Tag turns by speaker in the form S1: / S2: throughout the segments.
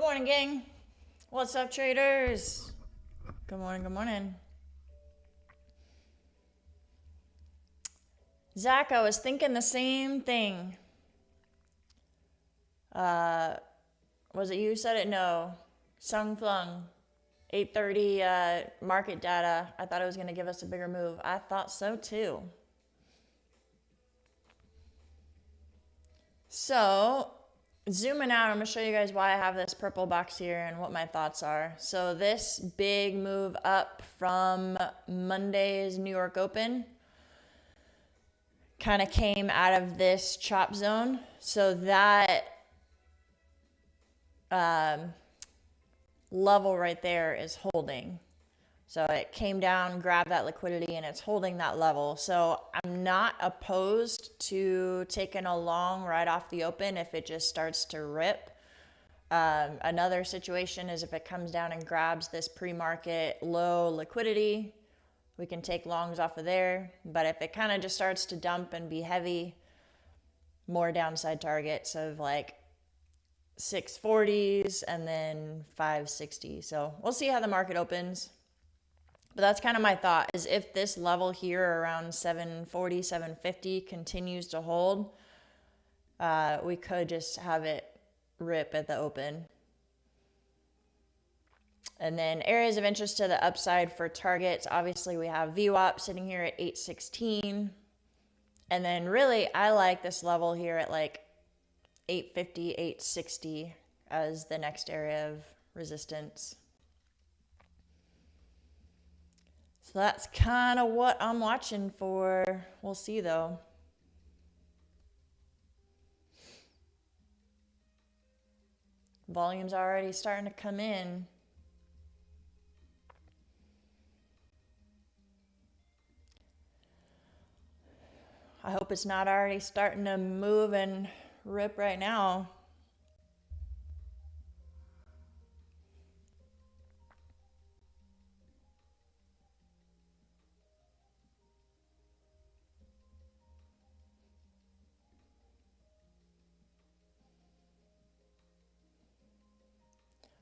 S1: Good morning, gang. What's up, traders? Good morning, good morning. Zach, I was thinking the same thing. Was it you who said it? No. Sung Flung. 8:30 market data. I thought it was going to give us a bigger move. I thought so too. So, zooming out, I'm going to show you guys why I have this purple box here and what my thoughts are. So this big move up from Monday's New York Open kind of came out of this chop zone. So that level right there is holding. So it came down, grabbed that liquidity, and it's holding that level. So I'm not opposed to taking a long right off the open if it just starts to rip. Another situation is if it comes down and grabs this pre-market low liquidity, we can take longs off of there. But if it kind of just starts to dump and be heavy, more downside targets of like 640s and then 560. So we'll see how the market opens. But that's kind of my thought, is if this level here around 740, 750 continues to hold, we could just have it rip at the open. And then areas of interest to the upside for targets, obviously we have VWAP sitting here at 816. And then really I like this level here at like 850, 860 as the next area of resistance. So that's kind of what I'm watching for. We'll see though. Volume's already starting to come in. I hope it's not already starting to move and rip right now.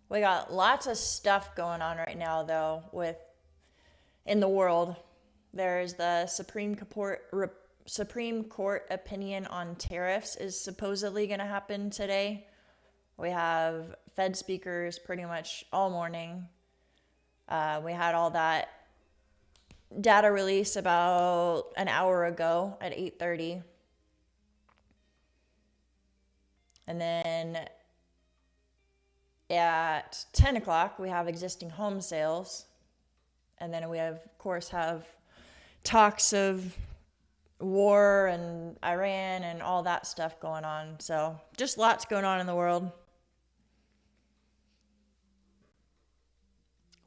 S1: We got lots of stuff going on right now though in the world. There's the Supreme Court opinion on tariffs is supposedly going to happen today. We have Fed speakers pretty much all morning. We had all that data release about an hour ago at 8:30. And then at 10 o'clock, we have existing home sales. And then we of course, have talks of war and Iran and all that stuff going on. So just lots going on in the world.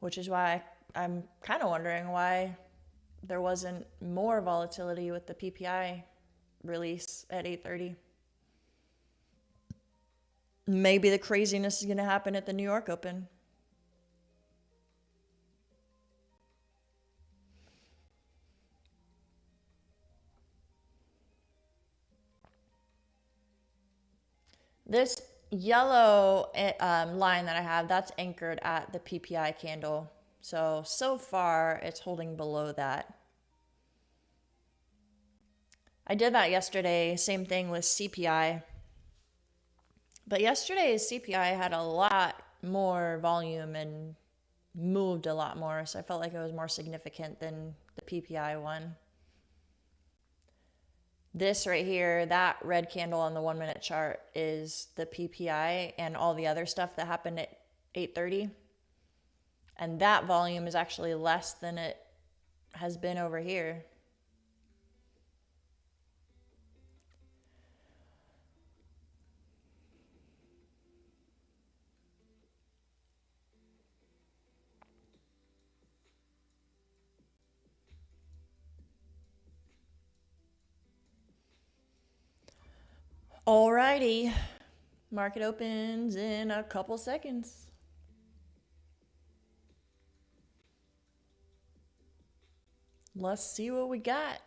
S1: Which is why I'm kind of wondering why there wasn't more volatility with the PPI release at 8:30. Maybe the craziness is going to happen at the New York Open. This yellow line that I have, that's anchored at the PPI candle. So far it's holding below that. I did that yesterday, same thing with CPI. But yesterday's CPI had a lot more volume and moved a lot more, so I felt like it was more significant than the PPI one. This right here, that red candle on the 1 minute chart is the PPI and all the other stuff that happened at 8:30. And that volume is actually less than it has been over here. Alrighty, market opens in a couple seconds. Let's see what we got.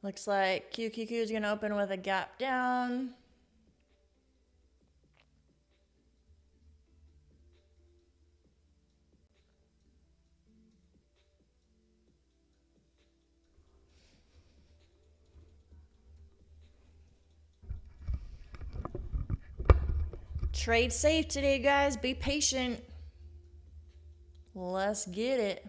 S1: Looks like QQQ is going to open with a gap down. Trade safe today, guys. Be patient. Let's get it.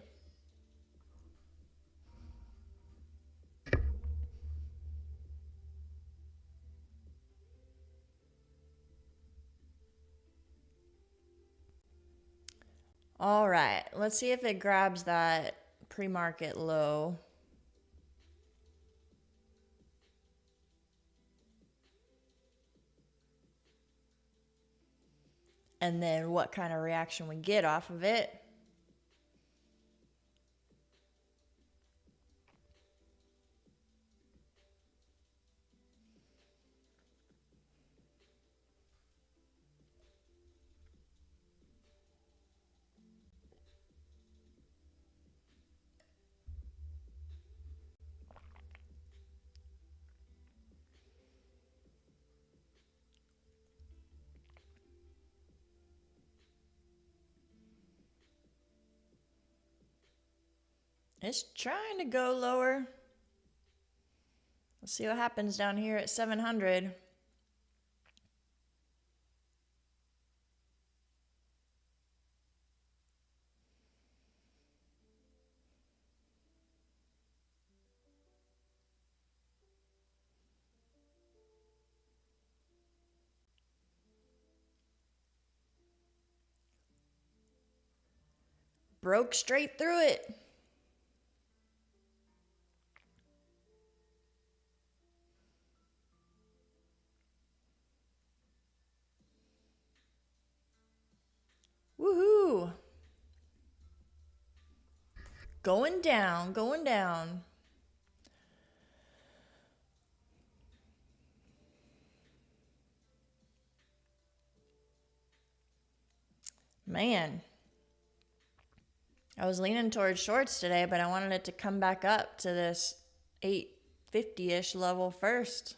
S1: All right, let's see if it grabs that pre-market low. And then what kind of reaction we get off of it. It's trying to go lower. Let's see what happens down here at 700. Broke straight through it. Woohoo! Going down, going down. Man, I was leaning towards shorts today, but I wanted it to come back up to this 850-ish level first.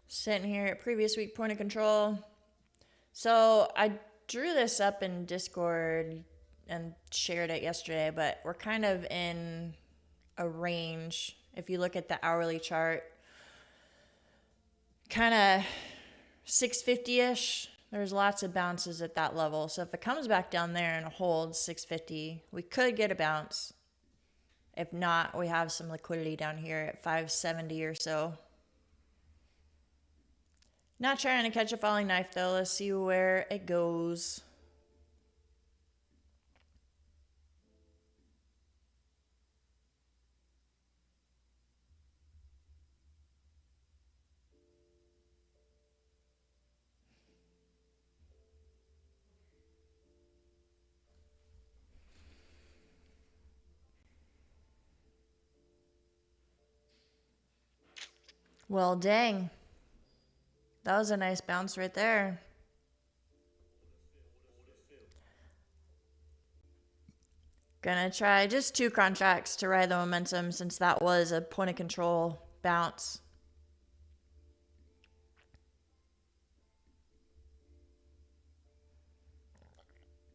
S1: Sitting here at previous week point of control. So I drew this up in Discord and shared it yesterday, but we're kind of in a range. If you look at the hourly chart, kind of 650-ish. There's lots of bounces at that level. So if it comes back down there and holds 650, we could get a bounce. If not, we have some liquidity down here at 570 or so. Not trying to catch a falling knife though. Let's see where it goes. Well, dang. That was a nice bounce right there. Gonna try just 2 contracts to ride the momentum since that was a point of control bounce.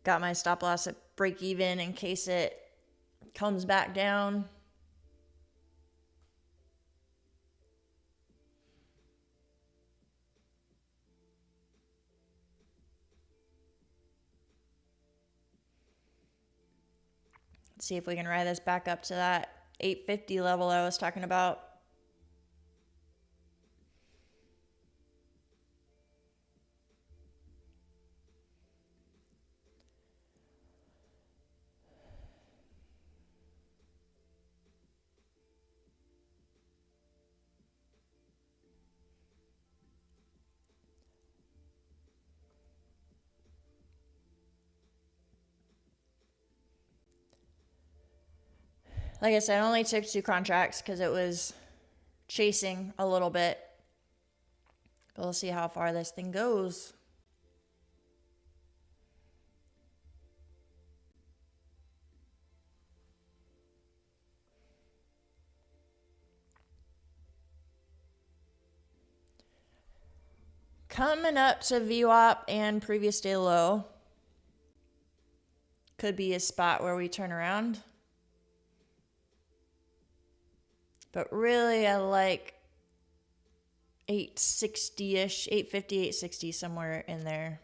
S1: Got my stop loss at break even in case it comes back down. See if we can ride this back up to that 850 level I was talking about. Like I said, I only took 2 contracts because it was chasing a little bit. But we'll see how far this thing goes. Coming up to VWAP and previous day low. Could be a spot where we turn around. But really, I like 860-ish, 850, 860, somewhere in there.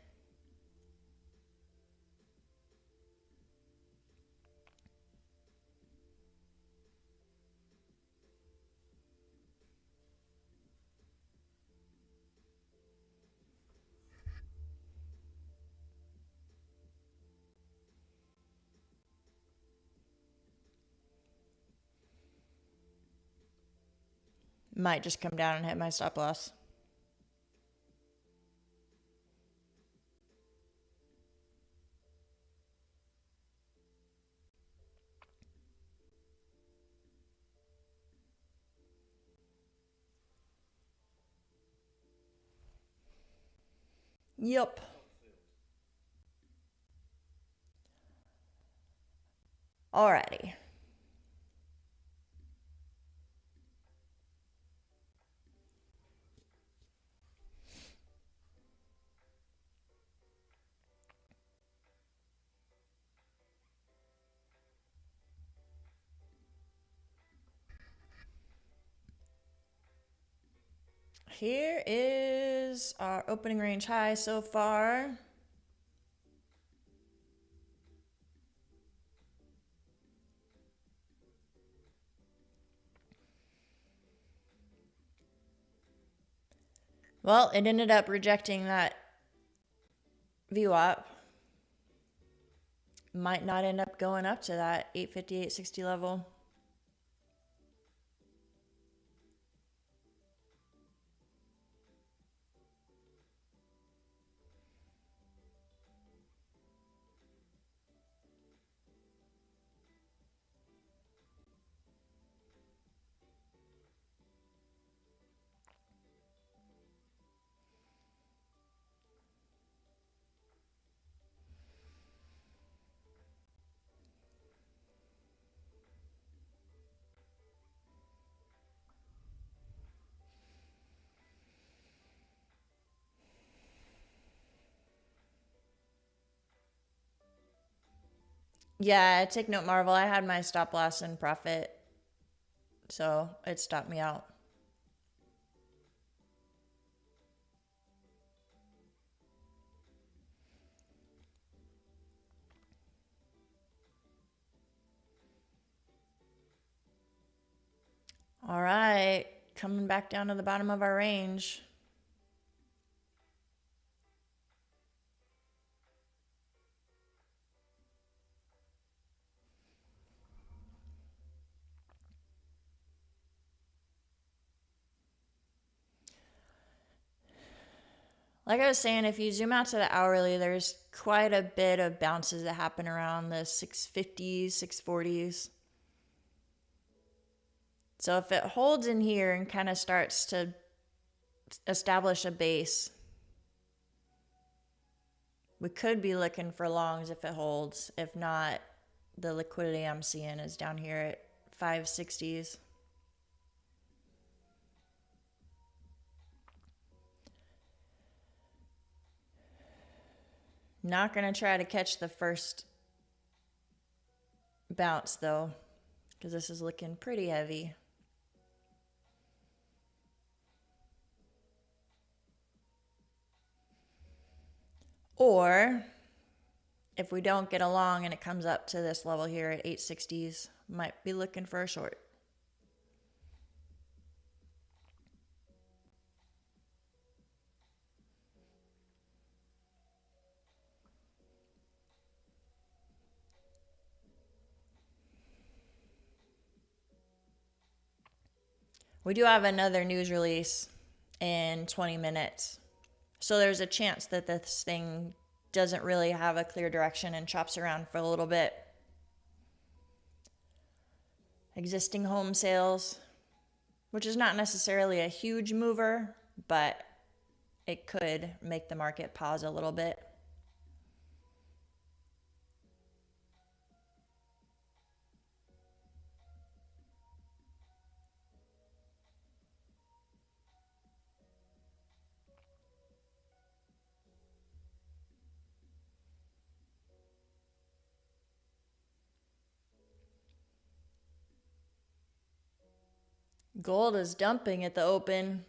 S1: Might just come down and hit my stop loss. Yup. Alrighty. Here is our opening range high so far. Well, it ended up rejecting that VWAP. Might not end up going up to that 850, 860 level. Yeah, take note, Marvel. I had my stop loss in profit, so it stopped me out. All right, coming back down to the bottom of our range. Like I was saying, if you zoom out to the hourly, there's quite a bit of bounces that happen around the 650s, 640s. So if it holds in here and kind of starts to establish a base, we could be looking for longs if it holds. If not, the liquidity I'm seeing is down here at 560s. Not going to try to catch the first bounce though, because this is looking pretty heavy. Or if we don't get along and it comes up to this level here at 860s, might be looking for a short. We do have another news release in 20 minutes. So there's a chance that this thing doesn't really have a clear direction and chops around for a little bit. existing home sales, which is not necessarily a huge mover, but it could make the market pause a little bit. Gold is dumping at the open.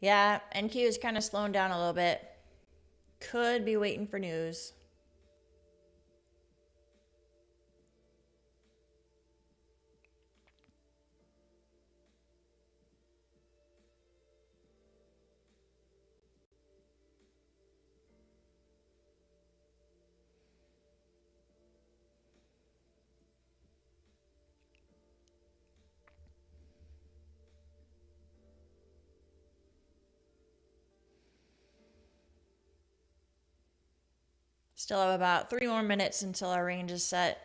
S1: Yeah, NQ is kind of slowing down a little bit. Could be waiting for news. Still have about 3 more minutes until our range is set.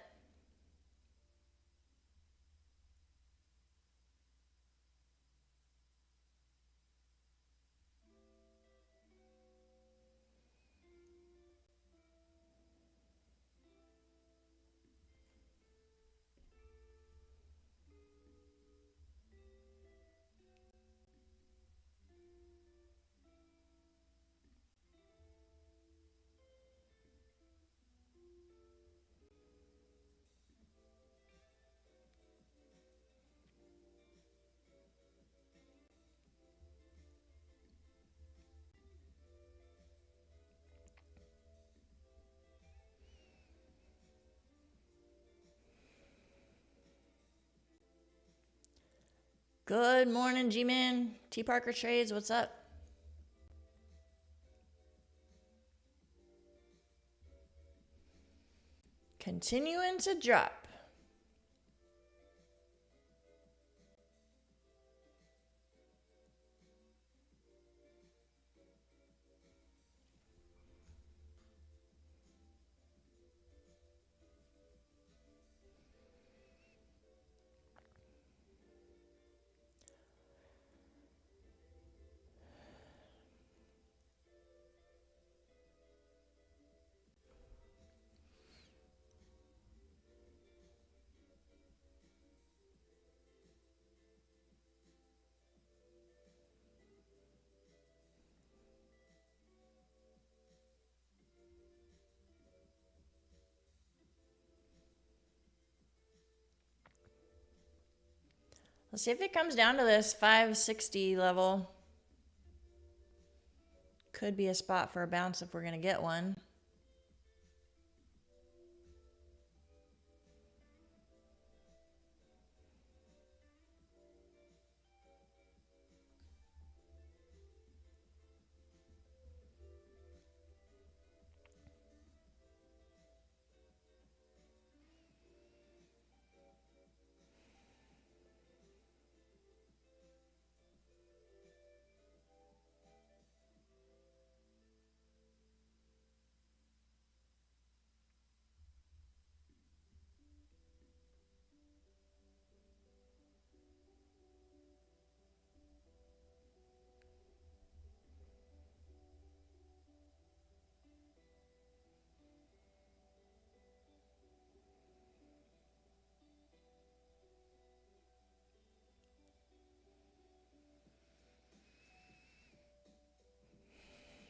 S1: Good morning, G-Man. T. Parker Trades, what's up? Continuing to drop. Let's see if it comes down to this 560 level. Could be a spot for a bounce if we're going to get one.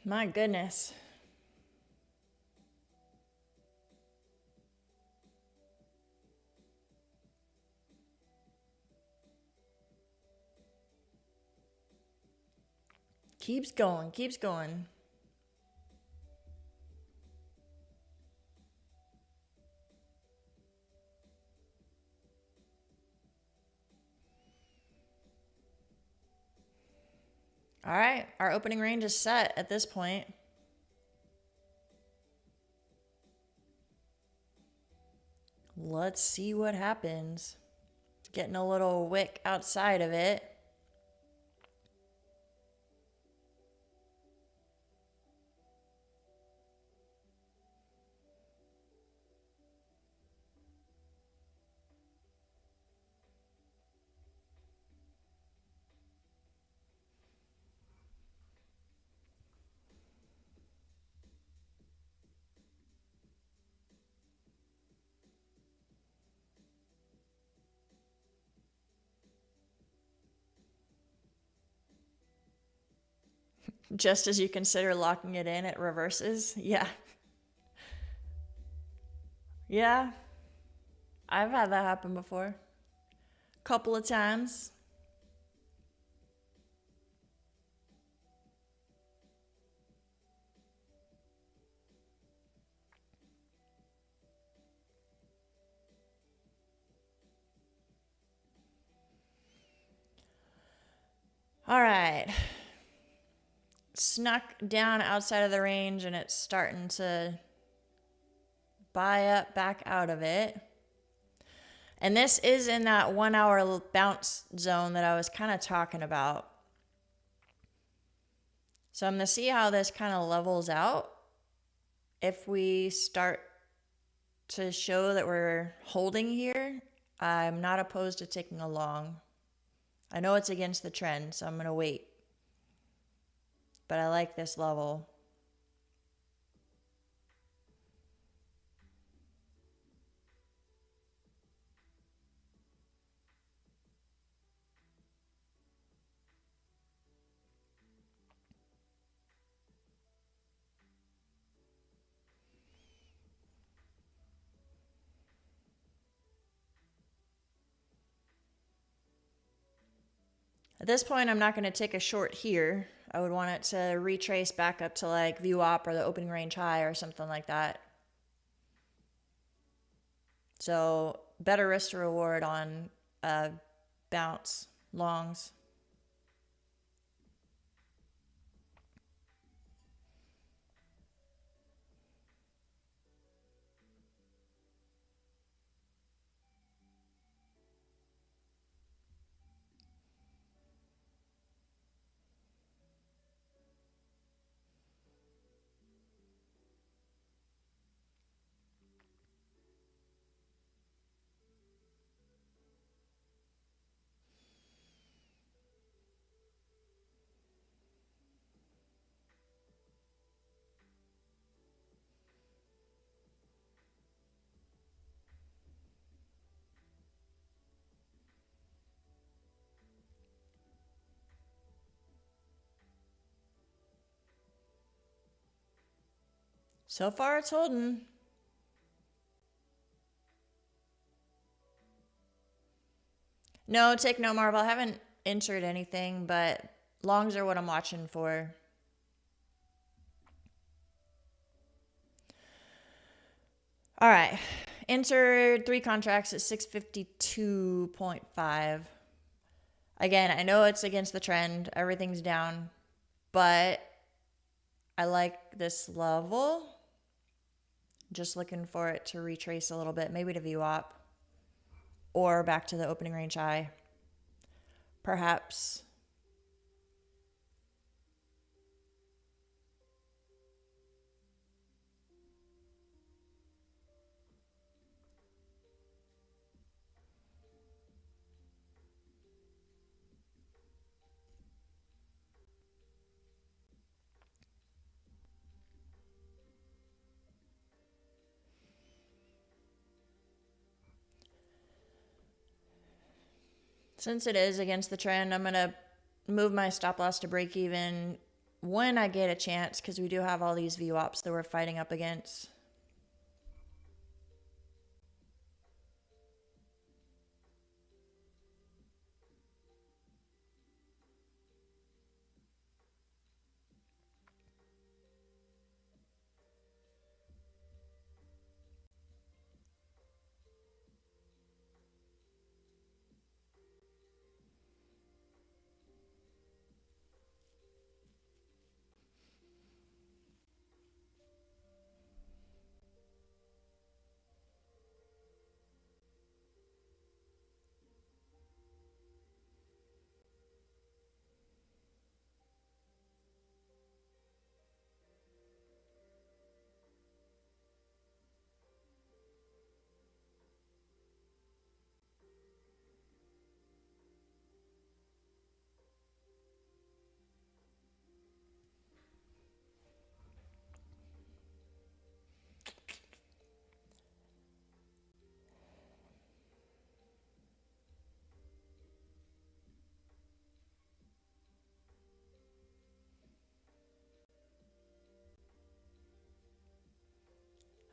S1: My goodness. Keeps going, keeps going. All right, our opening range is set at this point. Let's see what happens. Getting a little wick outside of it. Just as you consider locking it in, it reverses. Yeah. Yeah. I've had that happen before. Couple of times. All right. Snuck down outside of the range and it's starting to buy up back out of it. And this is in that 1 hour bounce zone that I was kind of talking about. So I'm going to see how this kind of levels out. If we start to show that we're holding here, I'm not opposed to taking a long. I know it's against the trend, so I'm going to wait. But I like this level. At this point, I'm not going to take a short here. I would want it to retrace back up to like VWAP or the opening range high or something like that. So better risk to reward on bounce longs. So far, it's holding. No, take no marvel. I haven't entered anything, but longs are what I'm watching for. All right. Entered 3 contracts at 652.5. Again, I know it's against the trend. Everything's down, but I like this level. Just looking for it to retrace a little bit, maybe to VWAP or back to the opening range high. Perhaps. Since it is against the trend, I'm going to move my stop loss to break even when I get a chance, because we do have all these VWAPs that we're fighting up against.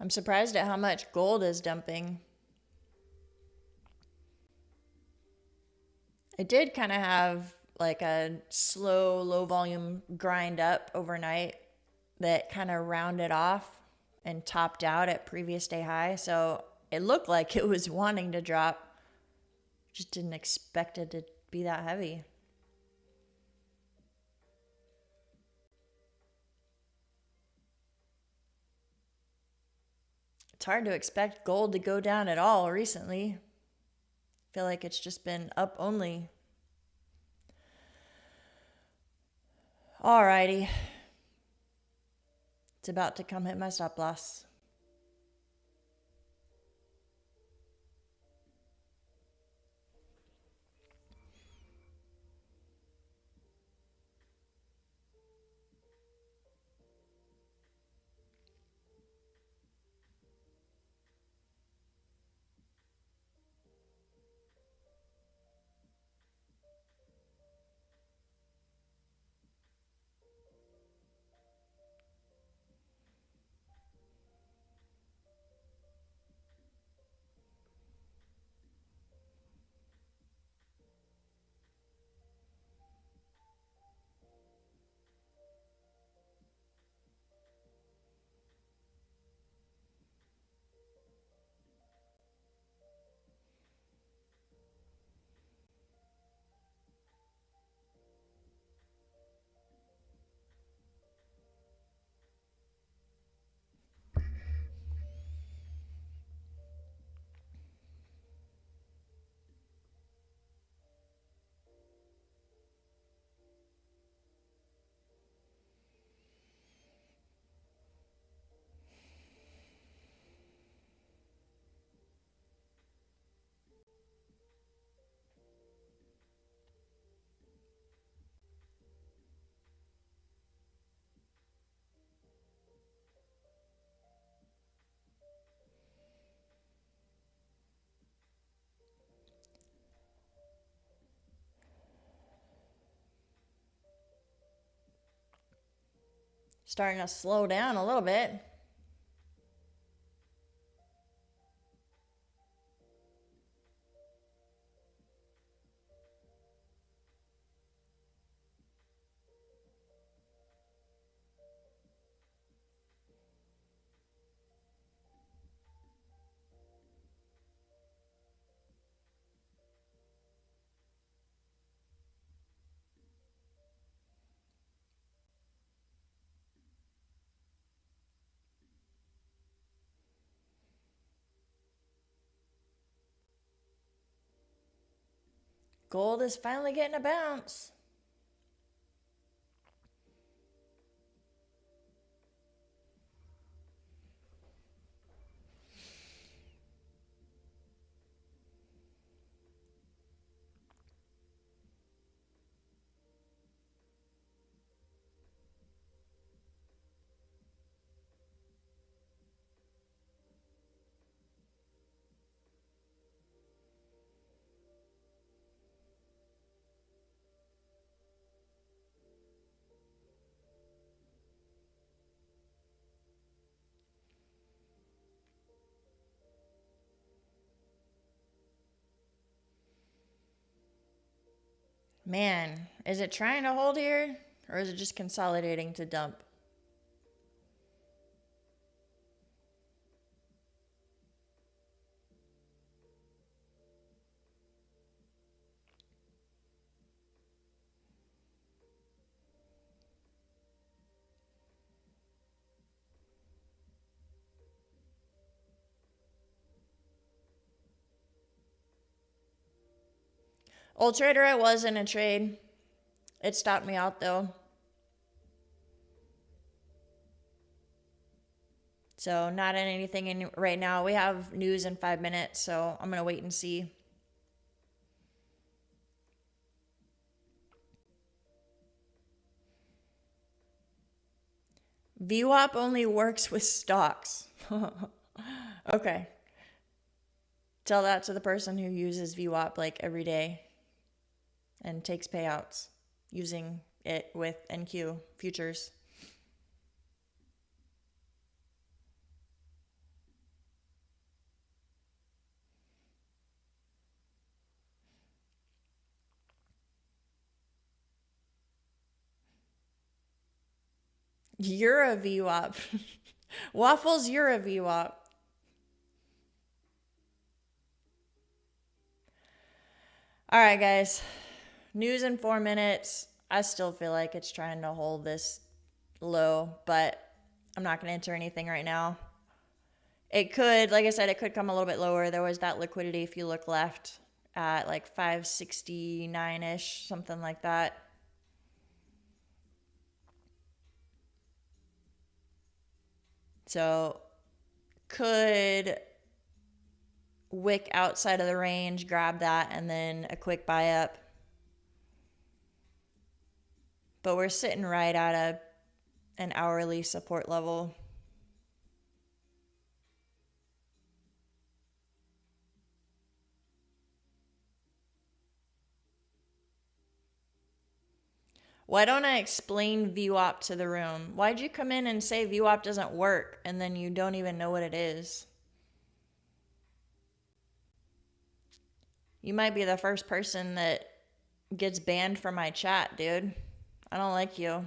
S1: I'm surprised at how much gold is dumping. It did kind of have like a slow, low volume grind up overnight that kind of rounded off and topped out at previous day high. So it looked like it was wanting to drop. Just didn't expect it to be that heavy. It's hard to expect gold to go down at all recently. I feel like it's just been up only. Alrighty. It's about to come hit my stop loss. Starting to slow down a little bit. Gold is finally getting a bounce. Man, is it trying to hold here? Or is it just consolidating to dump? Old trader, I was in a trade. It stopped me out though. So not in anything right now. We have news in 5 minutes, so I'm going to wait and see. VWAP only works with stocks. Okay. Tell that to the person who uses VWAP like every day and takes payouts using it with NQ futures. You're a VWAP. Waffles, you're a VWAP. All right, guys. News in 4 minutes. I still feel like it's trying to hold this low, but I'm not going to enter anything right now. It could, like I said, it could come a little bit lower. There was that liquidity if you look left at like 569-ish, something like that. So could wick outside of the range, grab that, and then a quick buy up. But we're sitting right at an hourly support level. Why don't I explain VWAP to the room? Why'd you come in and say VWAP doesn't work and then you don't even know what it is? You might be the first person that gets banned from my chat, dude. I don't like you.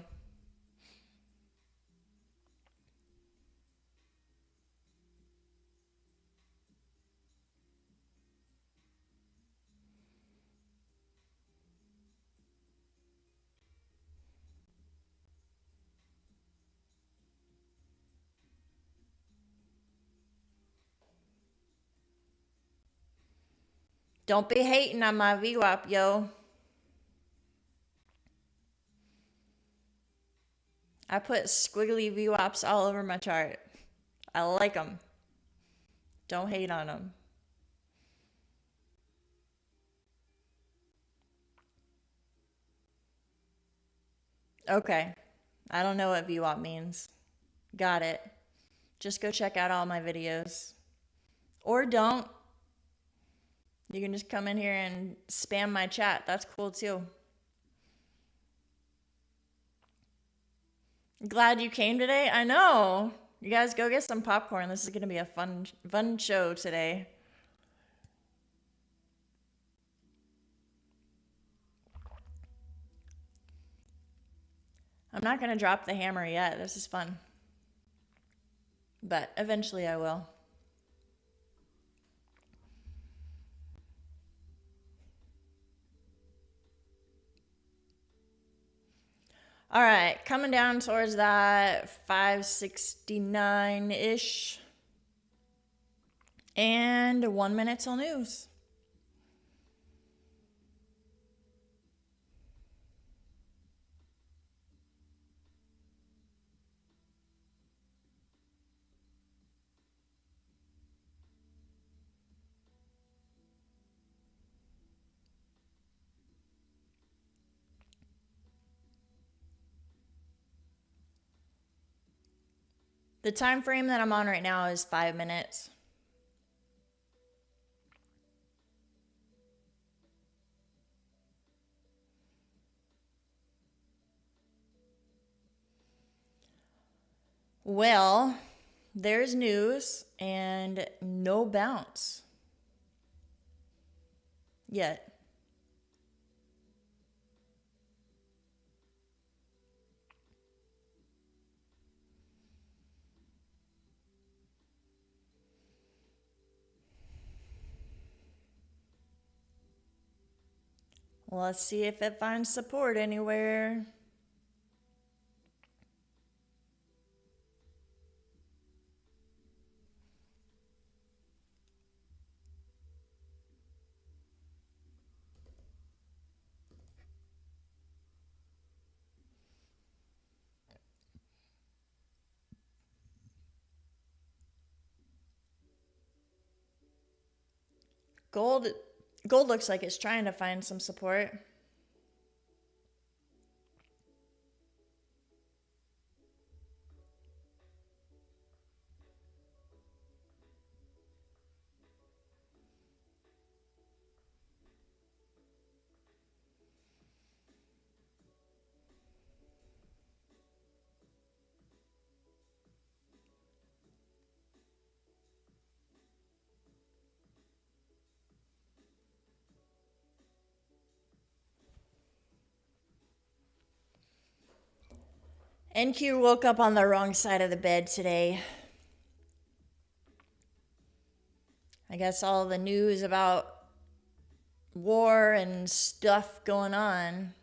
S1: Don't be hating on my VWAP, yo. I put squiggly VWAPs all over my chart. I like them. Don't hate on them. Okay. I don't know what VWAP means. Got it. Just go check out all my videos. Or don't. You can just come in here and spam my chat. That's cool too. Glad you came today. I know. You guys go get some popcorn. This is going to be a fun show today. I'm not going to drop the hammer yet. This is fun. But eventually I will. All right, coming down towards that 569-ish. And 1 minute till news. The time frame that I'm on right now is 5 minutes. Well, there's news and no bounce yet. Well, let's see if it finds support anywhere. Gold looks like it's trying to find some support. NQ woke up on the wrong side of the bed today. I guess all the news about war and stuff going on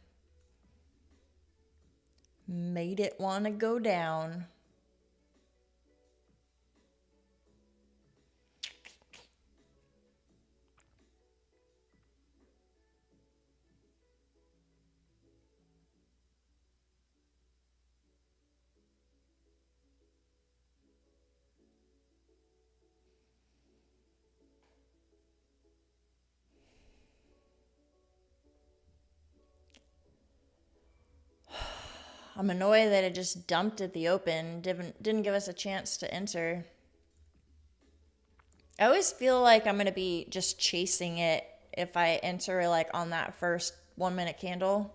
S1: made it want to go down. I'm annoyed that it just dumped at the open, didn't give us a chance to enter. I always feel like I'm going to be just chasing it if I enter like on that first 1 minute candle.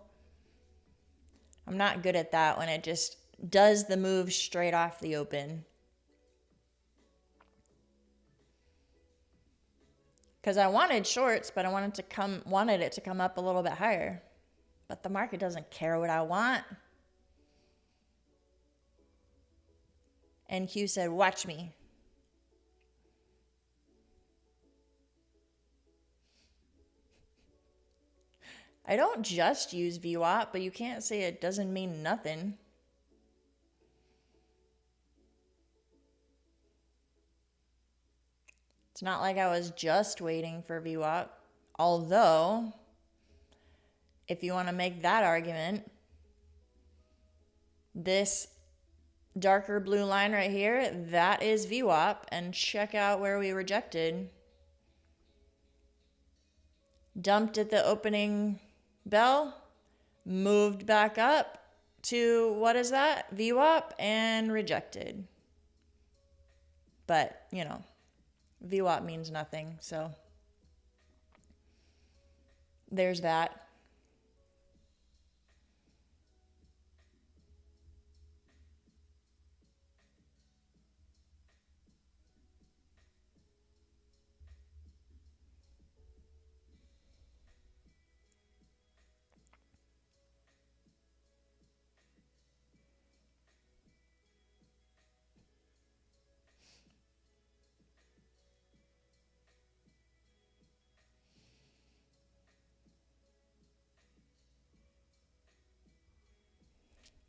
S1: I'm not good at that when it just does the move straight off the open. Because I wanted shorts, but I wanted it to come up a little bit higher. But the market doesn't care what I want. NQ said, watch me. I don't just use VWAP, but you can't say it doesn't mean nothing. It's not like I was just waiting for VWAP. Although, if you want to make that argument, this darker blue line right here, that is VWAP, and check out where we rejected. Dumped at the opening bell, moved back up to, what is that? VWAP, and rejected. But, you know, VWAP means nothing, so there's that.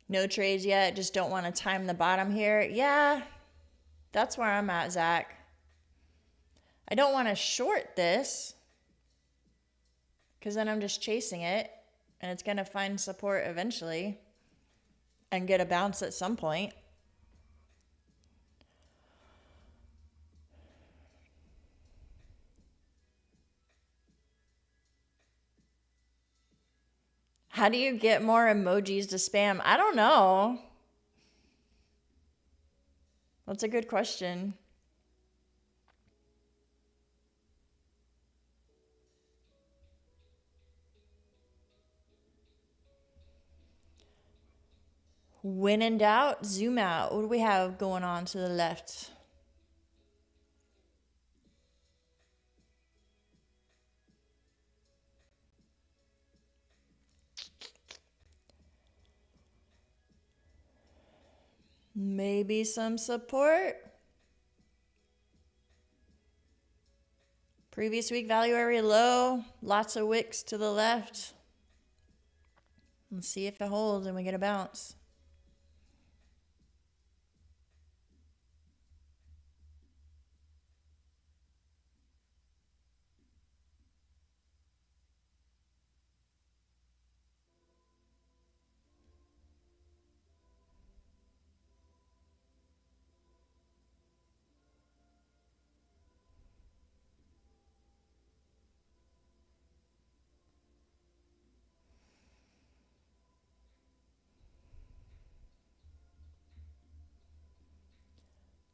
S1: No trades yet, just don't want to time the bottom here. Yeah, that's where I'm at, Zach. I don't want to short this because then I'm just chasing it and it's going to find support eventually and get a bounce at some point. How do you get more emojis to spam? I don't know. That's a good question. When in doubt, zoom out. What do we have going on to the left? Maybe some support. Previous week value area low. Lots of wicks to the left. Let's see if it holds and we get a bounce.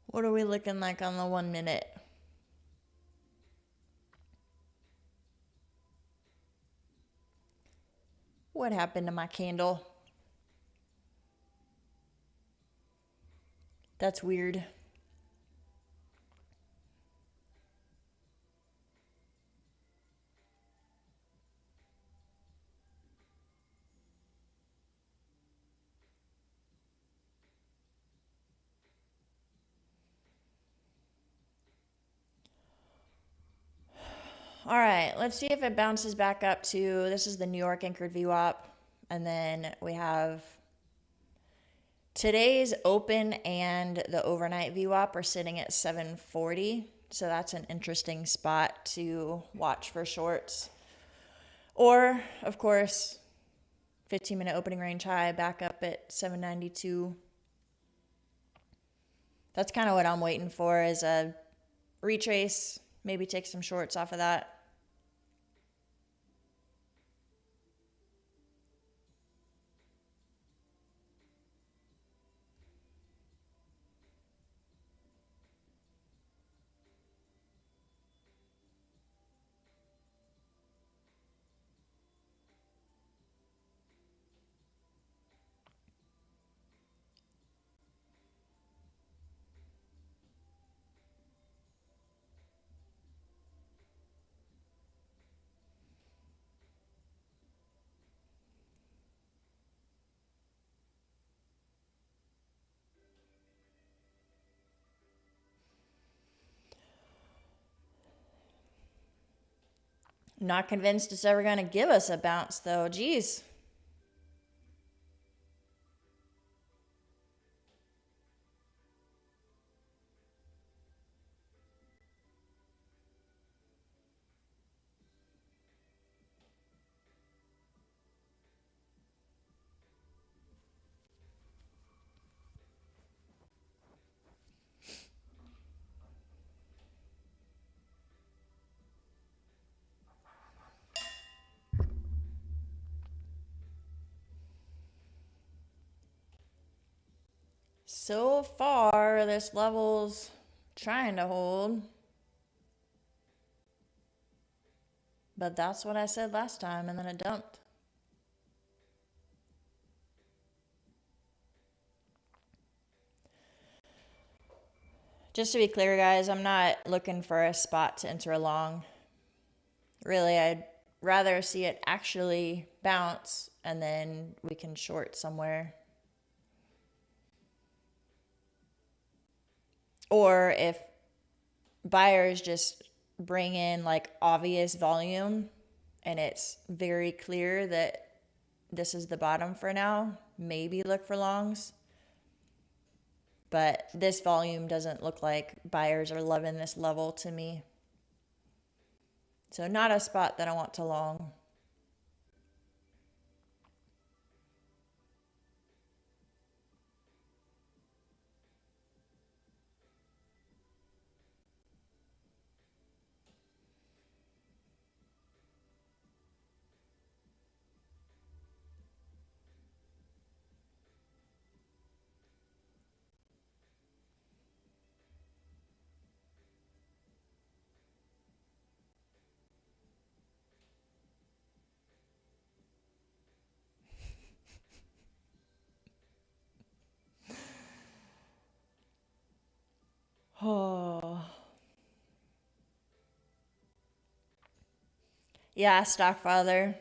S1: What are we looking like on the 1 minute? What happened to my candle? That's weird. All right, let's see if it bounces back up to, this is the New York anchored VWAP. And then we have today's open and the overnight VWAP are sitting at 740. So that's an interesting spot to watch for shorts. Or, of course, 15-minute opening range high back up at 792. That's kind of what I'm waiting for, is a retrace, maybe take some shorts off of that. Not convinced it's ever going to give us a bounce, though. Geez. So far, this level's trying to hold. But that's what I said last time, and then it dumped. Just to be clear, guys, I'm not looking for a spot to enter along. Really, I'd rather see it actually bounce, and then we can short somewhere. Or if buyers just bring in like obvious volume and it's very clear that this is the bottom for now, maybe look for longs. But this volume doesn't look like buyers are loving this level to me. So not a spot that I want to long. Oh. Yeah, Stockfather.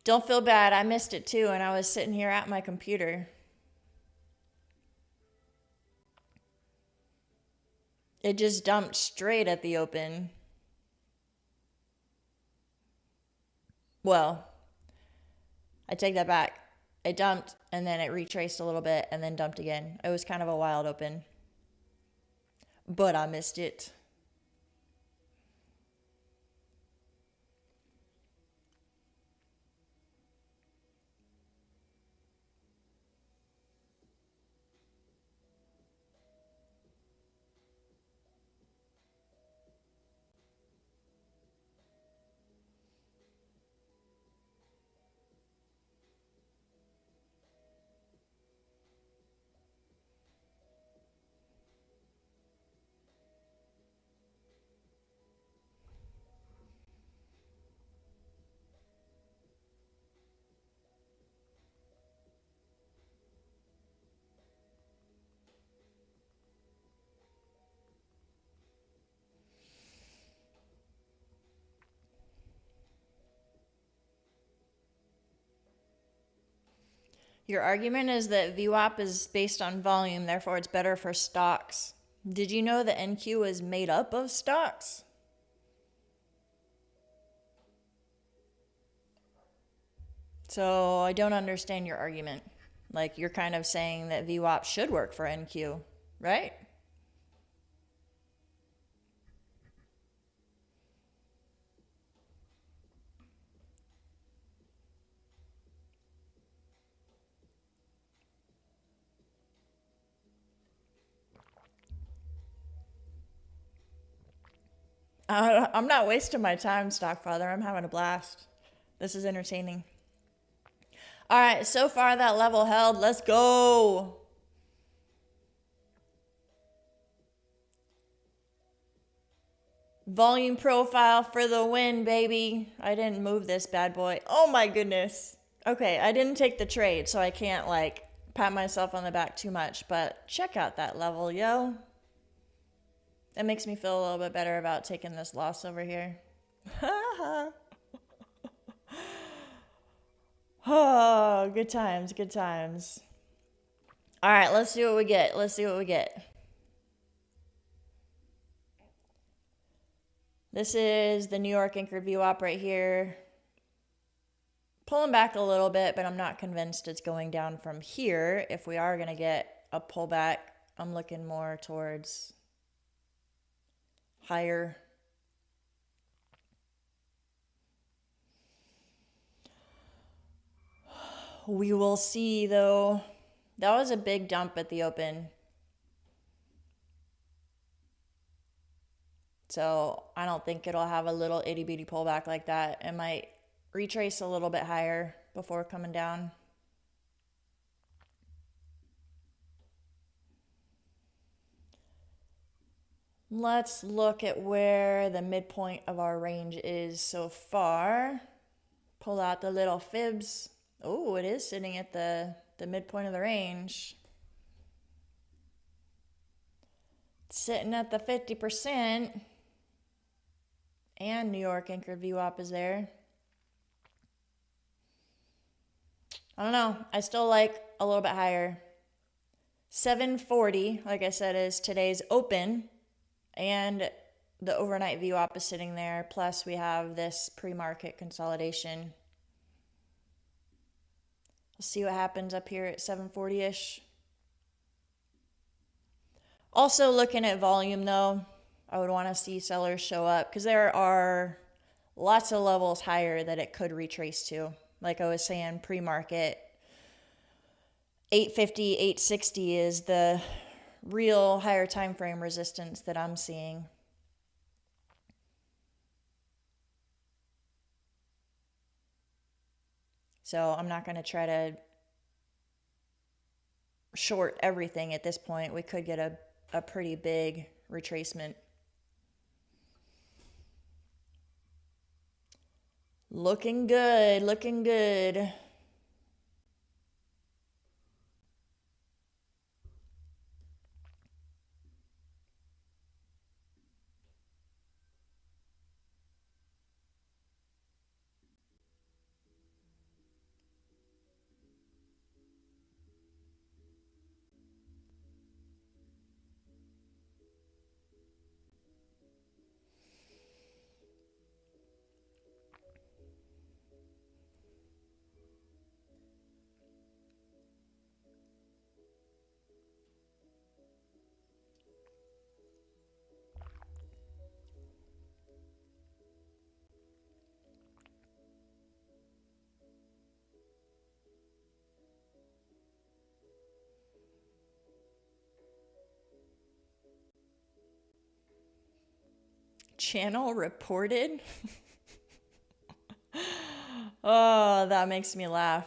S1: Don't feel bad. I missed it too, and I was sitting here at my computer. It just dumped straight at the open. Well, I take that back. It dumped and then it retraced a little bit and then dumped again. It was kind of a wild open, but I missed it. Your argument is that VWAP is based on volume, therefore it's better for stocks. Did you know that NQ is made up of stocks? So I don't understand your argument. Like, you're kind of saying that VWAP should work for NQ, right? I'm not wasting my time, Stockfather. I'm having a blast. This is entertaining. All right, so far that level held. Let's go. Volume profile for the win, baby. I didn't move this bad boy. Oh my goodness. Okay, I didn't take the trade, so I can't like pat myself on the back too much, but check out that level, yo. That makes me feel a little bit better about taking this loss over here. Oh, good times, good times. All right, let's see what we get. Let's see what we get. This is the New York anchored VWAP right here. Pulling back a little bit, but I'm not convinced it's going down from here. If we are going to get a pullback, I'm looking more towards higher. We will see, though. That was a big dump at the open. So I don't think it'll have a little itty bitty pullback like that. It might retrace a little bit higher before coming down. Let's look at where the midpoint of our range is so far. Pull out the little fibs. Oh, it is sitting at the midpoint of the range. It's sitting at the 50%. And New York anchored VWAP is there. I don't know. I still like a little bit higher. 740, like I said, is today's open. And the overnight VWAP is sitting there. Plus, we have this pre-market consolidation. We'll see what happens up here at 740-ish. Also, looking at volume, though, I would want to see sellers show up because there are lots of levels higher that it could retrace to. Like I was saying, pre-market, 850, 860 is the real higher time frame resistance that I'm seeing. So I'm not going to try to short everything at this point. We could get a pretty big retracement. Looking good, looking good. Channel reported? Oh, that makes me laugh.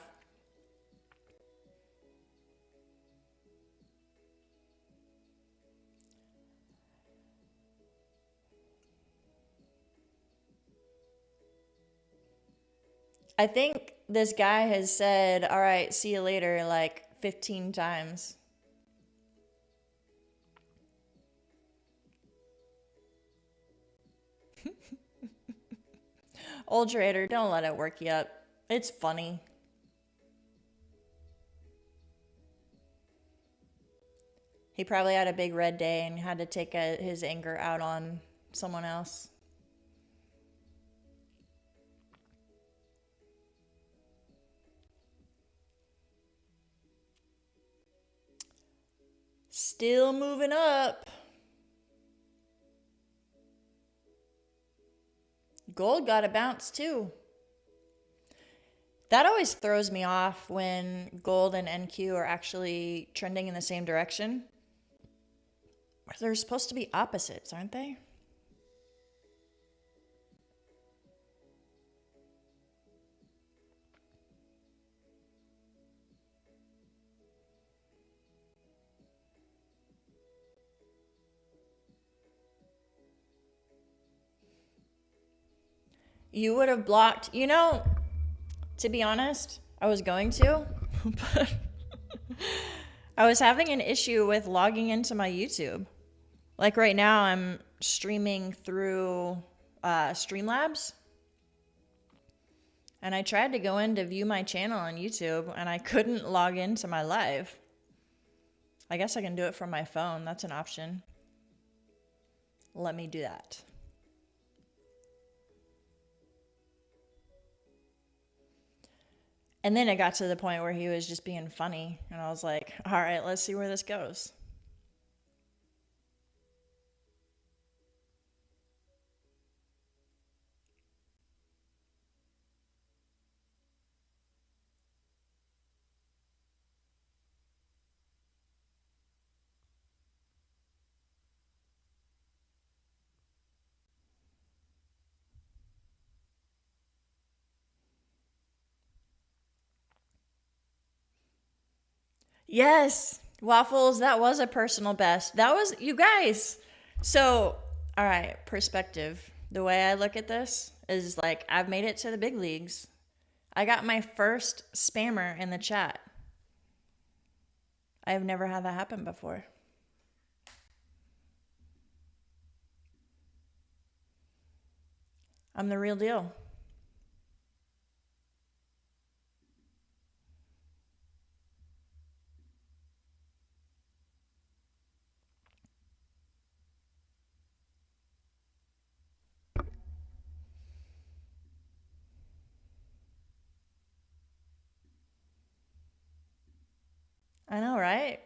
S1: I think this guy has said, all right, see you later, like 15 times. Old trader, don't let it work you up. It's funny. He probably had a big red day and had to take his anger out on someone else. Still moving up. Gold got a bounce too. That always throws me off when gold and NQ are actually trending in the same direction. They're supposed to be opposites, aren't they? You would have blocked, you know, to be honest, I was going to, but I was having an issue with logging into my YouTube. Like right now, I'm streaming through Streamlabs. And I tried to go in to view my channel on YouTube, and I couldn't log into my live. I guess I can do it from my phone. That's an option. Let me do that. And then it got to the point where he was just being funny. And I was like, all right, let's see where this goes. Yes, waffles, that was a personal best. That was, you guys. So, all right, perspective. The way I look at this is like, I've made it to the big leagues. I got my first spammer in the chat. I've never had that happen before. I'm the real deal. I know, right?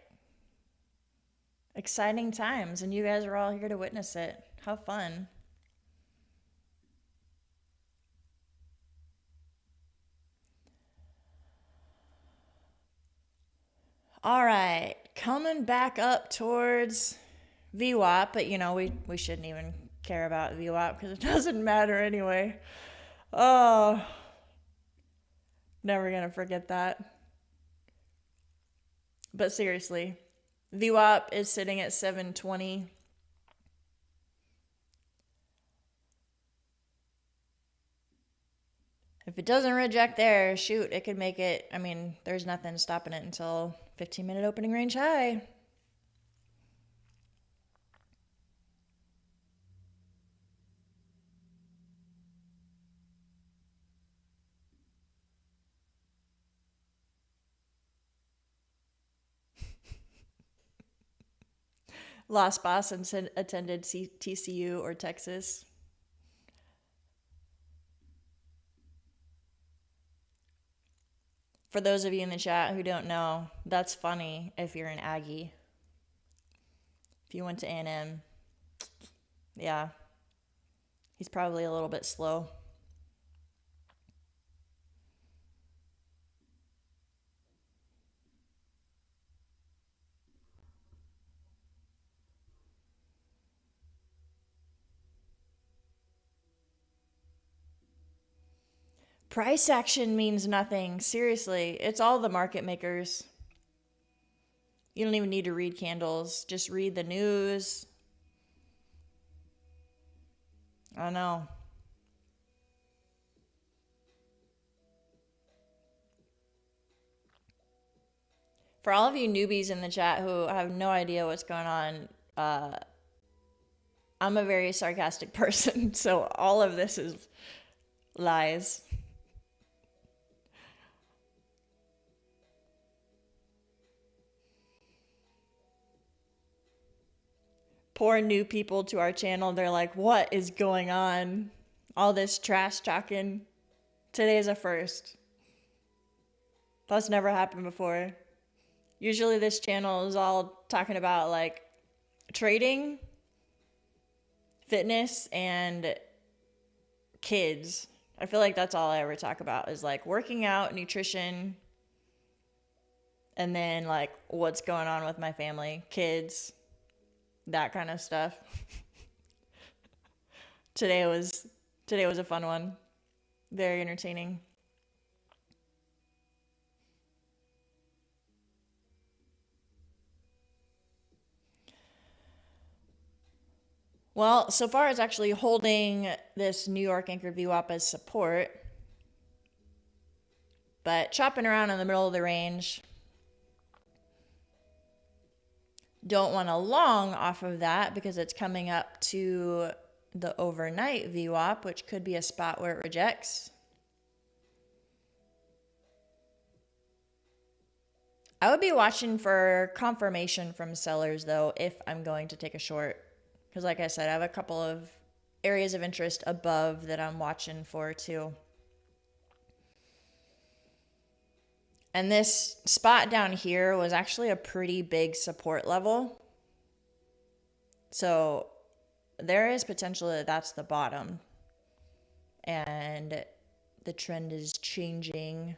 S1: Exciting times, and you guys are all here to witness it. How fun. All right, coming back up towards VWAP, but you know, we shouldn't even care about VWAP because it doesn't matter anyway. Oh, never gonna forget that. But seriously, VWAP is sitting at 720. If it doesn't reject there, shoot, it could make it. I mean, there's nothing stopping it until 15-minute opening range high. Lost boss and attended TCU or Texas. For those of you in the chat who don't know, that's funny if you're an Aggie. If you went to A&M, yeah, he's probably a little bit slow. Price action means nothing. Seriously, it's all the market makers. You don't even need to read candles. Just read the news. I don't know. For all of you newbies in the chat who have no idea what's going on, I'm a very sarcastic person, so all of this is lies. Poor new people to our channel, they're like, what is going on? All this trash talking. Today's a first. That's never happened before. Usually this channel is all talking about like trading, fitness, and kids. I feel like that's all I ever talk about is like working out, nutrition, and then like what's going on with my family, kids, that kind of stuff. Today was a fun one. Very entertaining. Well, so far it's actually holding this New York anchored VWAP as support, but chopping around in the middle of the range. Don't want a long off of that because it's coming up to the overnight VWAP, which could be a spot where it rejects. I would be watching for confirmation from sellers though if I'm going to take a short. Because like I said, I have a couple of areas of interest above that I'm watching for too. And this spot down here was actually a pretty big support level. So there is potential that that's the bottom. And the trend is changing.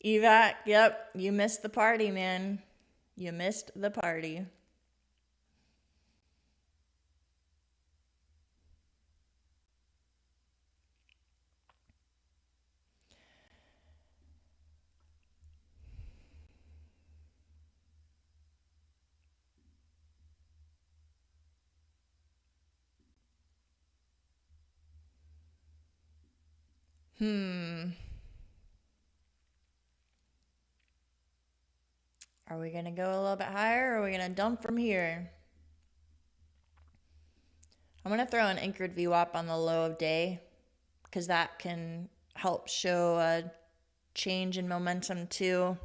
S1: Evac, yep, you missed the party, man. You missed the party. Are we going to go a little bit higher or are we going to dump from here? I'm going to throw an anchored VWAP on the low of day because that can help show a change in momentum too.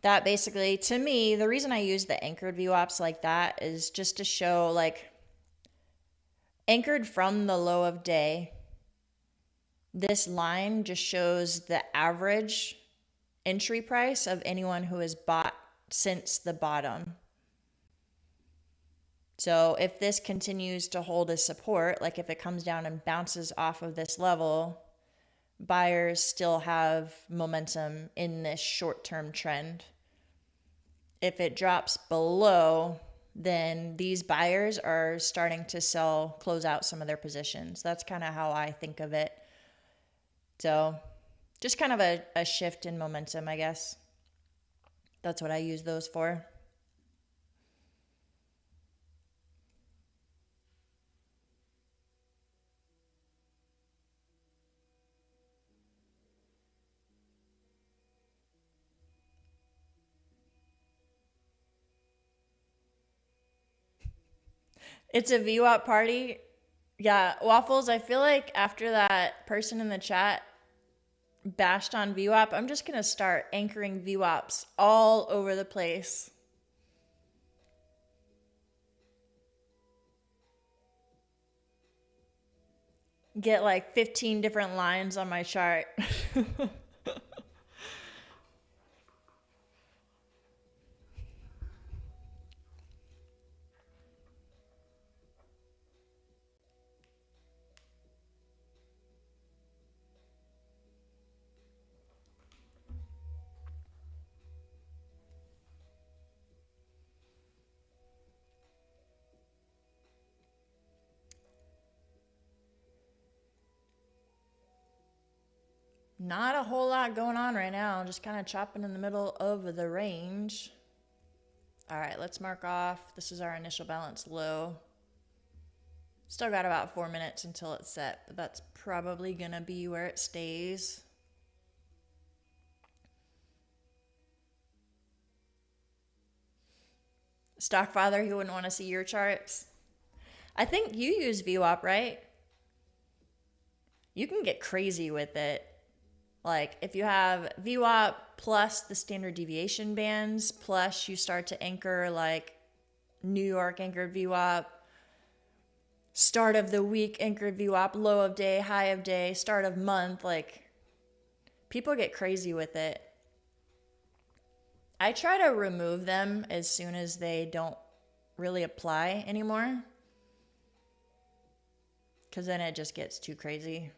S1: That basically, to me, the reason I use the anchored VWAPs like that is just to show like anchored from the low of day. This line just shows the average entry price of anyone who has bought since the bottom. So if this continues to hold as support, like if it comes down and bounces off of this level, buyers still have momentum in this short-term trend. If it drops below, then these buyers are starting to sell, close out some of their positions. That's kind of how I think of it. So just kind of a shift in momentum, I guess. That's what I use those for. It's a VWAP party. Yeah, Waffles, I feel like after that person in the chat bashed on VWAP, I'm just going to start anchoring VWAPs all over the place. Get like 15 different lines on my chart. Not a whole lot going on right now. Just kind of chopping in the middle of the range. All right, let's mark off. This is our initial balance low. Still got about 4 minutes until it's set, but that's probably gonna be where it stays. Stockfather, you wouldn't want to see your charts. I think you use VWAP, right? You can get crazy with it. Like if you have VWAP plus the standard deviation bands, plus you start to anchor like New York anchored VWAP, start of the week anchored VWAP, low of day, high of day, start of month, like people get crazy with it. I try to remove them as soon as they don't really apply anymore, because then it just gets too crazy.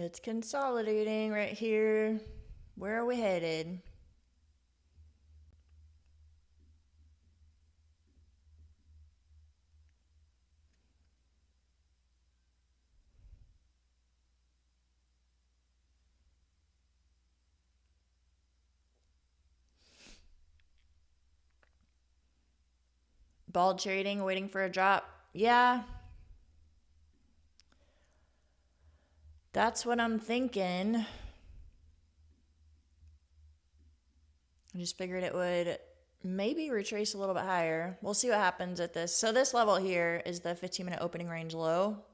S1: It's consolidating right here. Where are we headed? Ball trading, waiting for a drop. Yeah. That's what I'm thinking. I just figured it would maybe retrace a little bit higher. We'll see what happens at this. So this level here is the 15-minute opening range low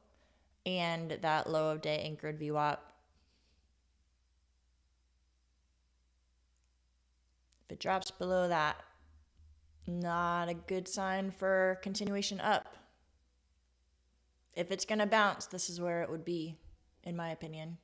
S1: and that low of day anchored VWAP. If it drops below that, not a good sign for continuation up. If it's going to bounce, this is where it would be, in my opinion.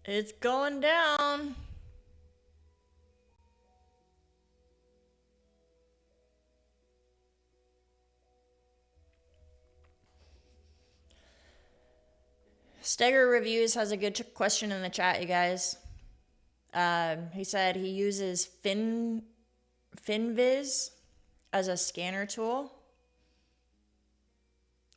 S1: It's going down. Steger Reviews has a good question in the chat, you guys. He said he uses FinViz as a scanner tool.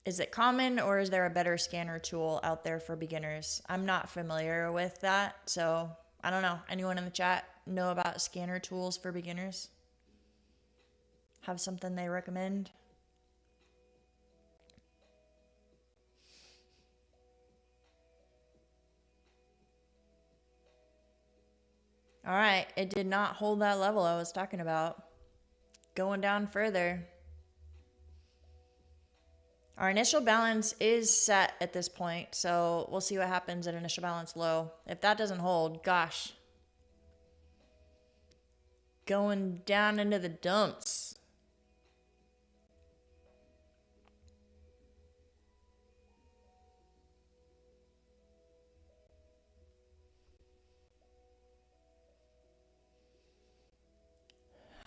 S1: Is it common, or is there a better scanner tool out there for beginners? I'm not familiar with that, so I don't know. Anyone in the chat know about scanner tools for beginners? Have something they recommend? All right, it did not hold that level I was talking about. Going down further. Our initial balance is set at this point, so we'll see what happens at initial balance low. If that doesn't hold, gosh. Going down into the dumps.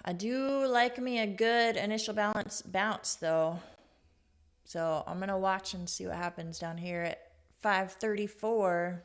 S1: I do like me a good initial balance bounce though. So I'm going to watch and see what happens down here at 534.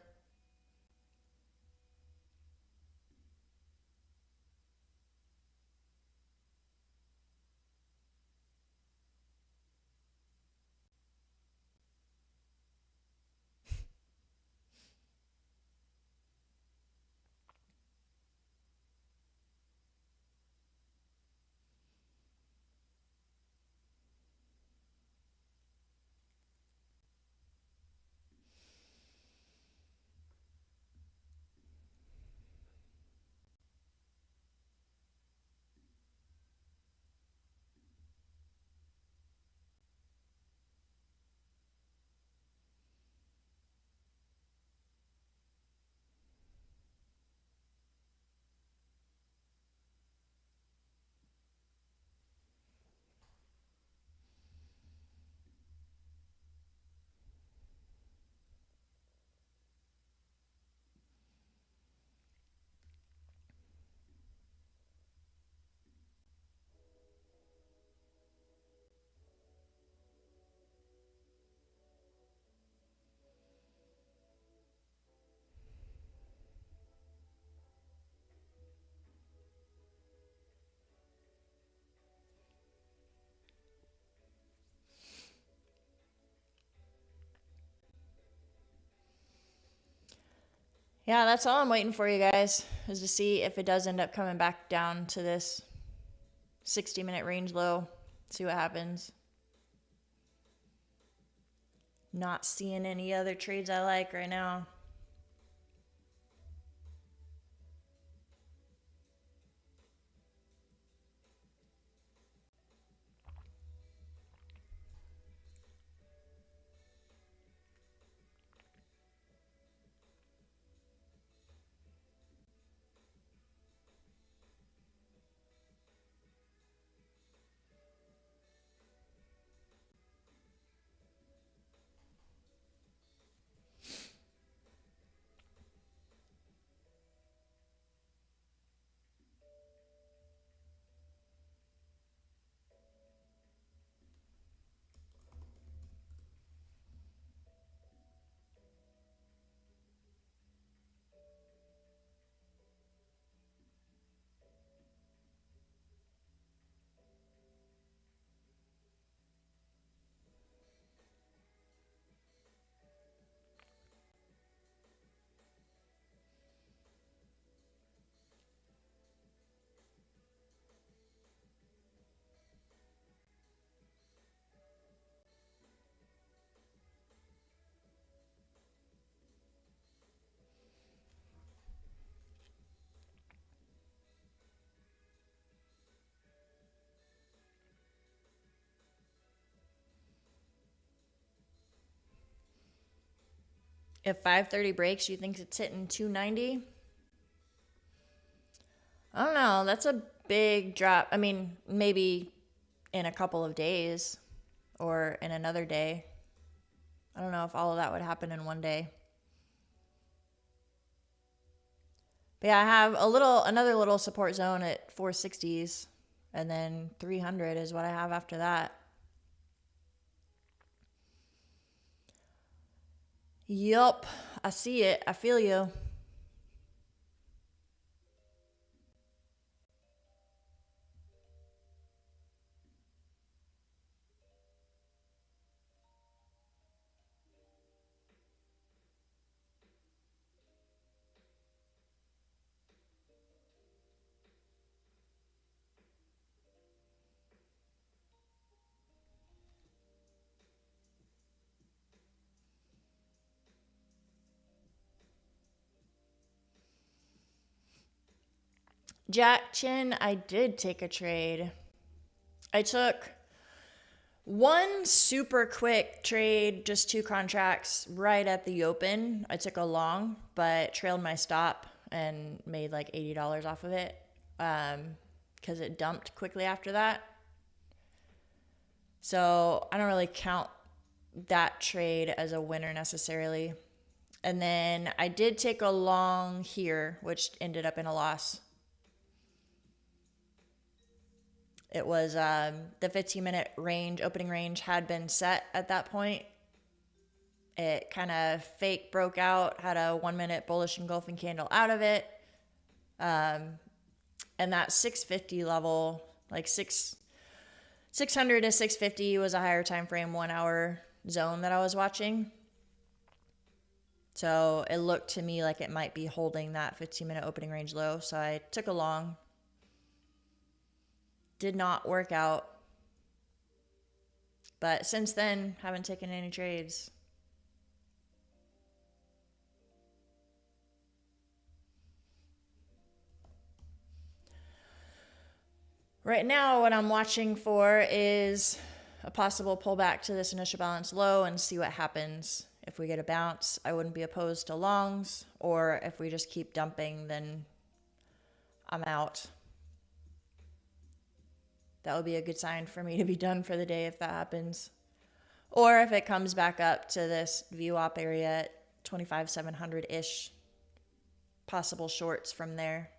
S1: Yeah, that's all I'm waiting for, you guys, is to see if it does end up coming back down to this 60-minute range low. See what happens. Not seeing any other trades I like right now. If 530 breaks, you think it's hitting 290? I don't know. That's a big drop. I mean, maybe in a couple of days or in another day. I don't know if all of that would happen in one day. But yeah, I have another little support zone at 460s, and then 300 is what I have after that. Yup, I see it. I feel you. Jack Chin, I did take a trade. I took one super quick trade, just 2 contracts right at the open. I took a long, but trailed my stop and made like $80 off of it because it dumped quickly after that. So I don't really count that trade as a winner necessarily. And then I did take a long here, which ended up in a loss. It was the 15-minute range, opening range had been set at that point. It kind of fake broke out, had a 1-minute bullish engulfing candle out of it. And that 650 level, like 600 to 650 was a higher time frame 1 hour zone that I was watching. So it looked to me like it might be holding that 15-minute opening range low. So I took a long. Did not work out. But since then, haven't taken any trades. Right now, what I'm watching for is a possible pullback to this initial balance low and see what happens. If we get a bounce, I wouldn't be opposed to longs, or if we just keep dumping, then I'm out. That would be a good sign for me to be done for the day if that happens. Or if it comes back up to this VWAP area at 25,700-ish, possible shorts from there.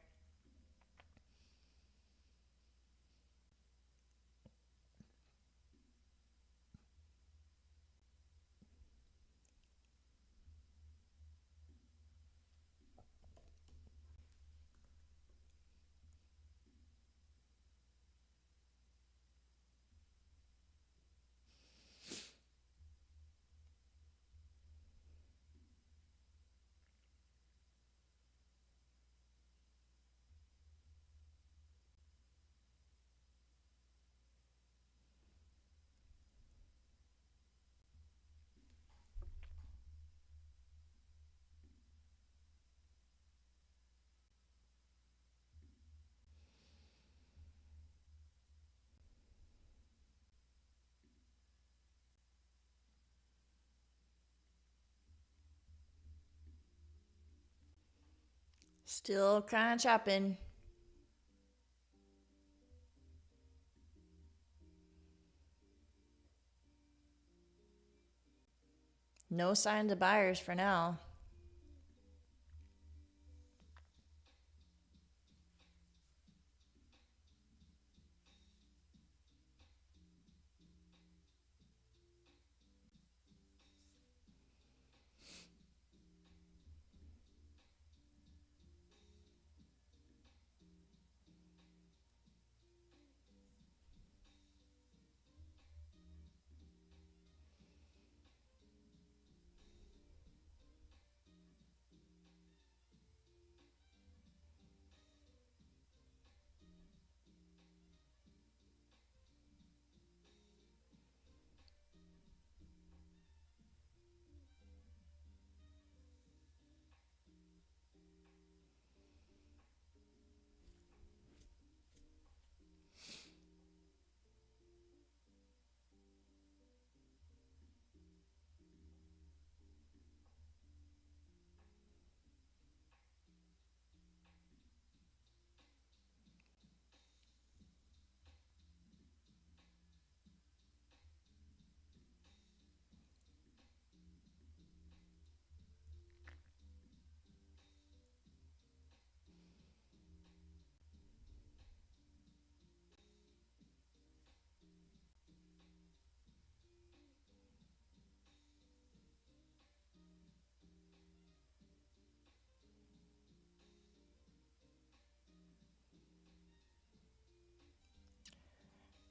S1: Still kind of chopping. No signs of buyers for now.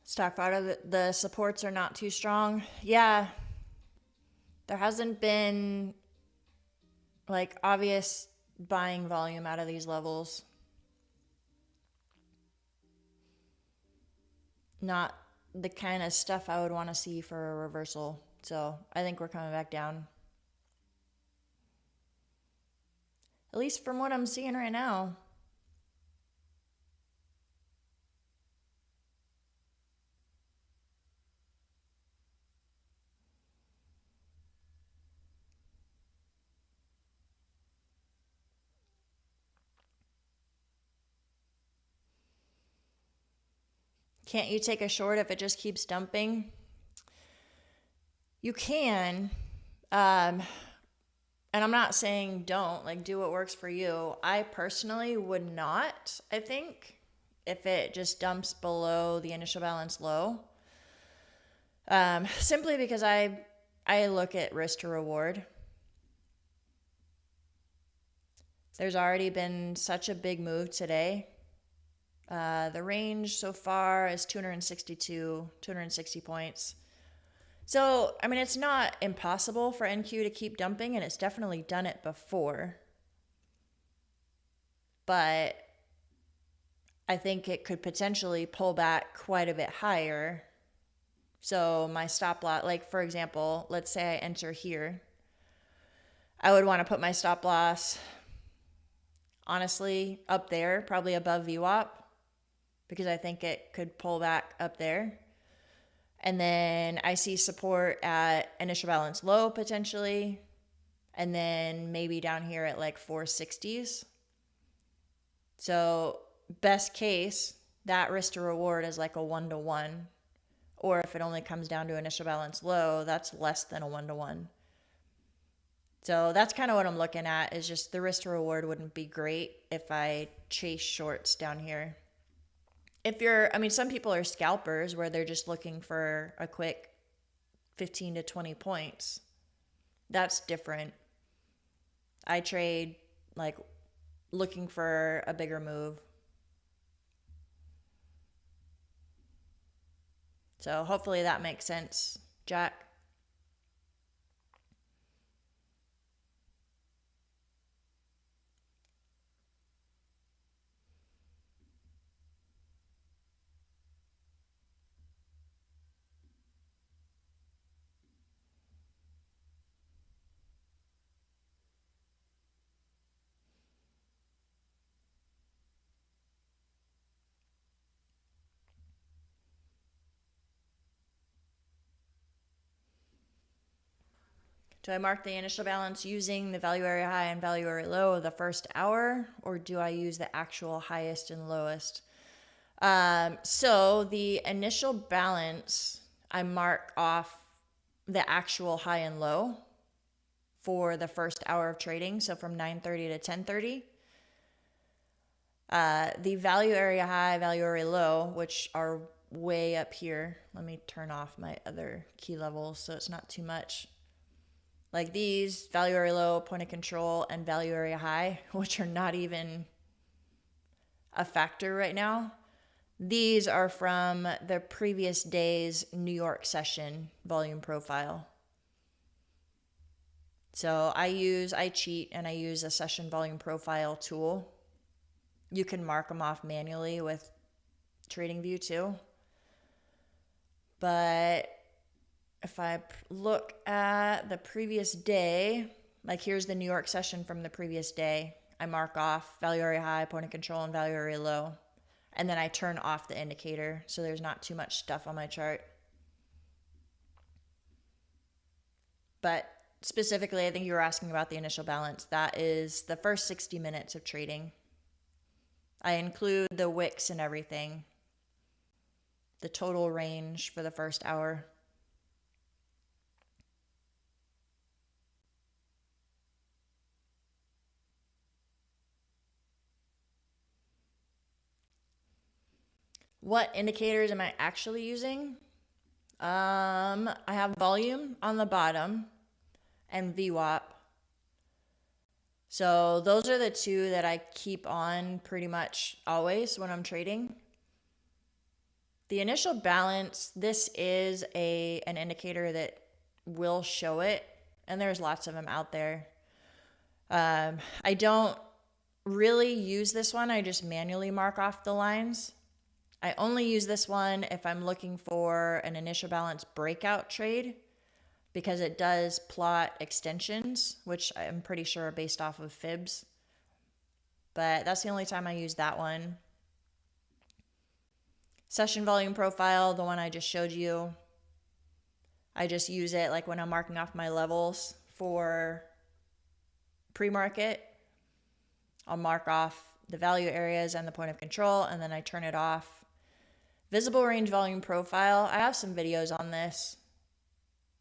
S1: Stock photo, the supports are not too strong. Yeah, there hasn't been like obvious buying volume out of these levels. Not the kind of stuff I would want to see for a reversal. So I think we're coming back down. At least from what I'm seeing right now. Can't you take a short if it just keeps dumping? You can. And I'm not saying don't, like, do what works for you. I personally would not, I think, if it just dumps below the initial balance low. Simply because I look at risk to reward. There's already been such a big move today. The range so far is 260 points. So, I mean, it's not impossible for NQ to keep dumping, and it's definitely done it before. But I think it could potentially pull back quite a bit higher. So my stop loss, like for example, let's say I enter here. I would want to put my stop loss, honestly, up there, probably above VWAP, because I think it could pull back up there. And then I see support at initial balance low potentially. And then maybe down here at like 460s. So best case, that risk to reward is like a 1-to-1. Or if it only comes down to initial balance low, that's less than a 1-to-1. So that's kind of what I'm looking at, is just the risk to reward wouldn't be great if I chase shorts down here. If you're, I mean, some people are scalpers where they're just looking for a quick 15 to 20 points. That's different. I trade like looking for a bigger move. So hopefully that makes sense, Jack. Do I mark the initial balance using the value area high and value area low of the first hour, or do I use the actual highest and lowest? So the initial balance, I mark off the actual high and low for the first hour of trading. So from 9:30 to 10:30. The value area high, value area low, which are way up here. Let me turn off my other key levels so it's not too much. Like these, value area low, point of control, and value area high, which are not even a factor right now. These are from the previous day's New York session volume profile. So I cheat and I use a session volume profile tool. You can mark them off manually with TradingView too. But if I look at the previous day, like here's the New York session from the previous day, I mark off value area high, point of control, and value area low. And then I turn off the indicator so there's not too much stuff on my chart. But specifically, I think you were asking about the initial balance. That is the first 60 minutes of trading. I include the wicks and everything, the total range for the first hour. What indicators am I actually using? I have volume on the bottom and VWAP. So those are the two that I keep on pretty much always when I'm trading. The initial balance, this is an indicator that will show it, and there's lots of them out there. I don't really use this one. I just manually mark off the lines. I only use this one if I'm looking for an initial balance breakout trade, because it does plot extensions, which I'm pretty sure are based off of fibs. But that's the only time I use that one. Session volume profile, the one I just showed you, I just use it like when I'm marking off my levels for pre-market. I'll mark off the value areas and the point of control, and then I turn it off. Visible range volume profile, I have some videos on this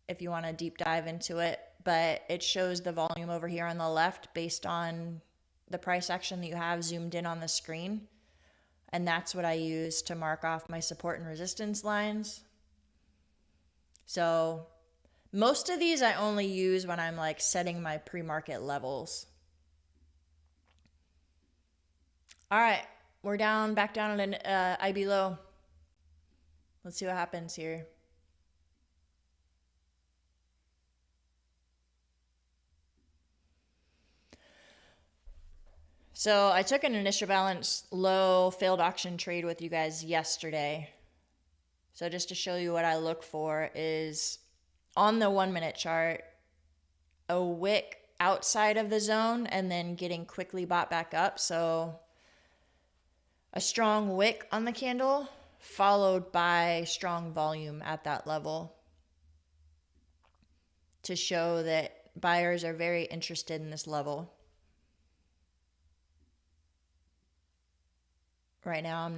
S1: if you want to deep dive into it, but it shows the volume over here on the left based on the price action that you have zoomed in on the screen. And that's what I use to mark off my support and resistance lines. So most of these I only use when I'm like setting my pre-market levels. All right, we're back down at an IB low. Let's see what happens here. So I took an initial balance low failed auction trade with you guys yesterday. So just to show you what I look for is on the 1 minute chart, a wick outside of the zone and then getting quickly bought back up. So a strong wick on the candle followed by strong volume at that level to show that buyers are very interested in this level. Right now, I'm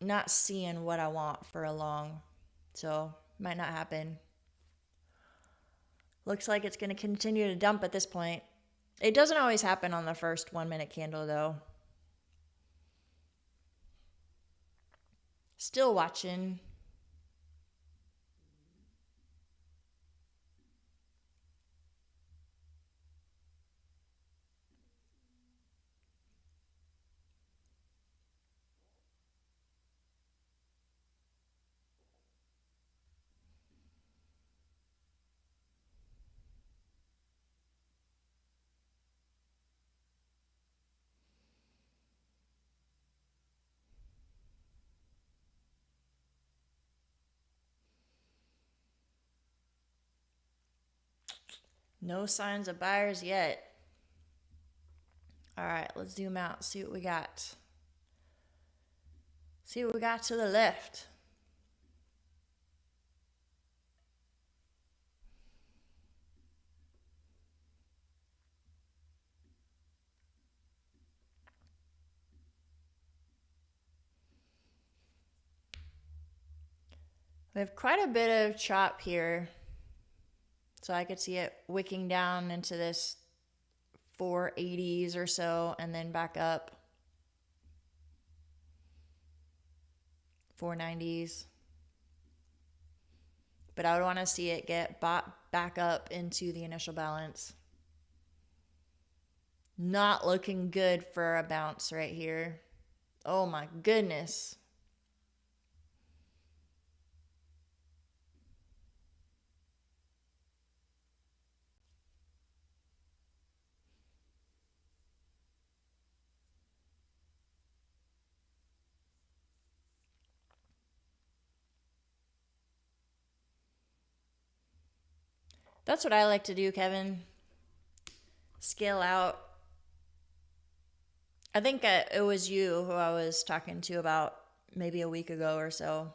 S1: not seeing what I want for a long, so might not happen. Looks like it's going to continue to dump at this point. It doesn't always happen on the first 1 minute candle, though. Still watching. No signs of buyers yet. All right, let's zoom out, see what we got. See what we got to the left. We have quite a bit of chop here. So I could see it wicking down into this 480s or so and then back up 490s. But I would want to see it get back up into the initial balance. Not looking good for a bounce right here. Oh my goodness. That's what I like to do, Kevin. Scale out. I think it was you who I was talking to about maybe a week ago or so.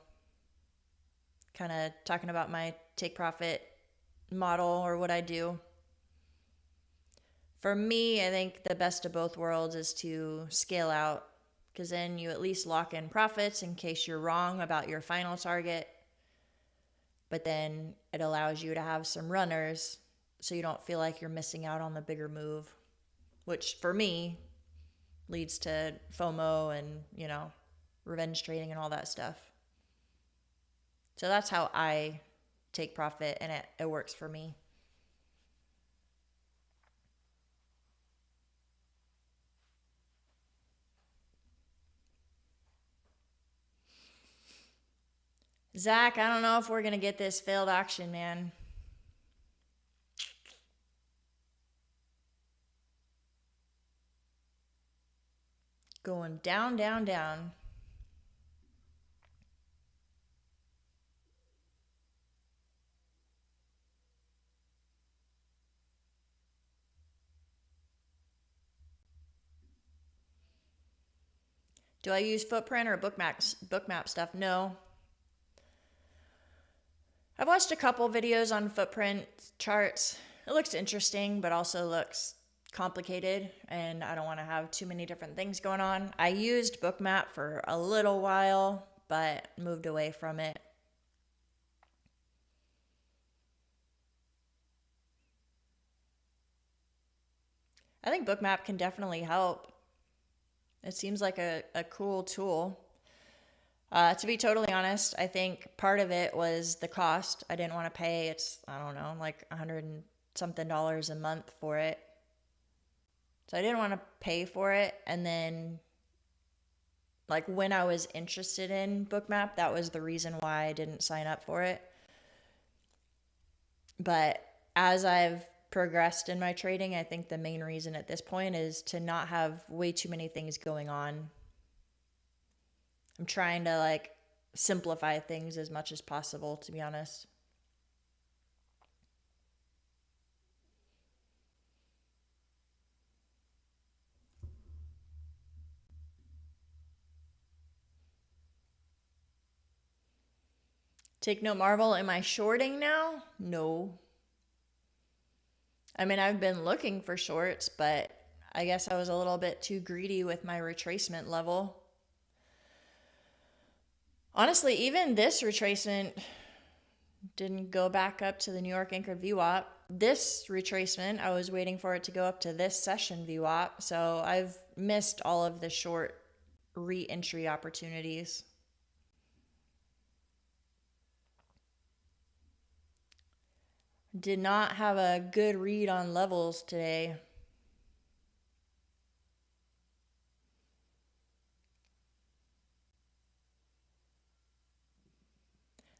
S1: Kind of talking about my take profit model or what I do. For me, I think the best of both worlds is to scale out, because then you at least lock in profits in case you're wrong about your final target. But then it allows you to have some runners so you don't feel like you're missing out on the bigger move, which for me leads to FOMO and, revenge trading and all that stuff. So that's how I take profit, and it works for me. Zach, I don't know if we're going to get this failed auction, man. Going down, down, down. Do I use footprint or bookmap stuff? No. I've watched a couple videos on footprint charts. It looks interesting, but also looks complicated, and I don't want to have too many different things going on. I used bookmap for a little while, but moved away from it. I think bookmap can definitely help. It seems like a cool tool. To be totally honest, I think part of it was the cost. I didn't want to pay, I don't know, like $100 and something a month for it. So I didn't want to pay for it. And then, like, when I was interested in bookmap, that was the reason why I didn't sign up for it. But as I've progressed in my trading, I think the main reason at this point is to not have way too many things going on. I'm trying to simplify things as much as possible, to be honest. Take note, Marvel, am I shorting now? No. I mean, I've been looking for shorts, but I guess I was a little bit too greedy with my retracement level. Honestly, even this retracement didn't go back up to the New York anchored VWAP. This retracement, I was waiting for it to go up to this session VWAP, so I've missed all of the short re-entry opportunities. Did not have a good read on levels today.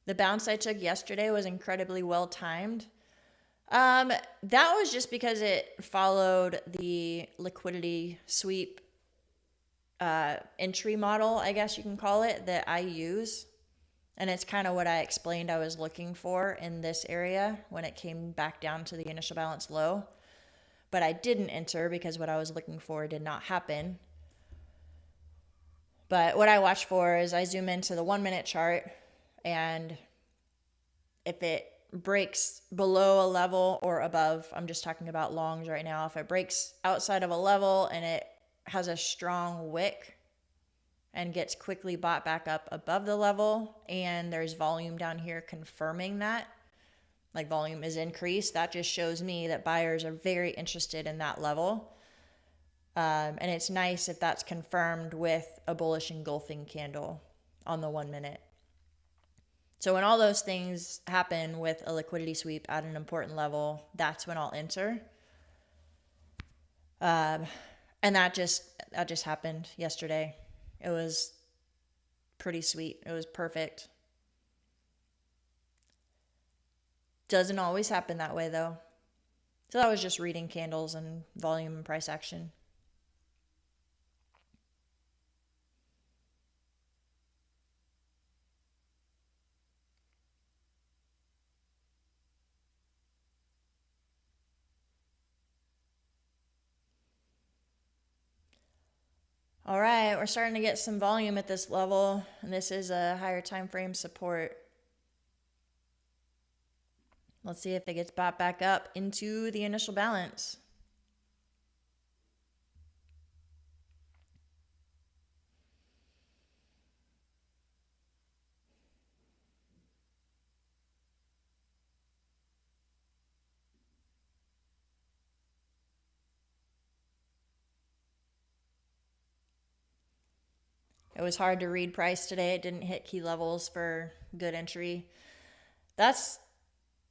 S1: The bounce I took yesterday was incredibly well timed. That was just because it followed the liquidity sweep entry model, I guess you can call it, that I use. And it's kind of what I explained I was looking for in this area when it came back down to the initial balance low. But I didn't enter because what I was looking for did not happen. But what I watch for is I zoom into the 1 minute chart, and if it breaks below a level or above, I'm just talking about longs right now, if it breaks outside of a level and it has a strong wick, and gets quickly bought back up above the level, and there's volume down here confirming that, like volume is increased, that just shows me that buyers are very interested in that level. And it's nice if that's confirmed with a bullish engulfing candle on the 1 minute. So when all those things happen with a liquidity sweep at an important level, that's when I'll enter. And that just happened yesterday. It was pretty sweet. It was perfect. Doesn't always happen that way though. So that was just reading candles and volume and price action. All right, we're starting to get some volume at this level, and this is a higher time frame support. Let's see if it gets bought back up into the initial balance. It was hard to read price today. It didn't hit key levels for good entry. That's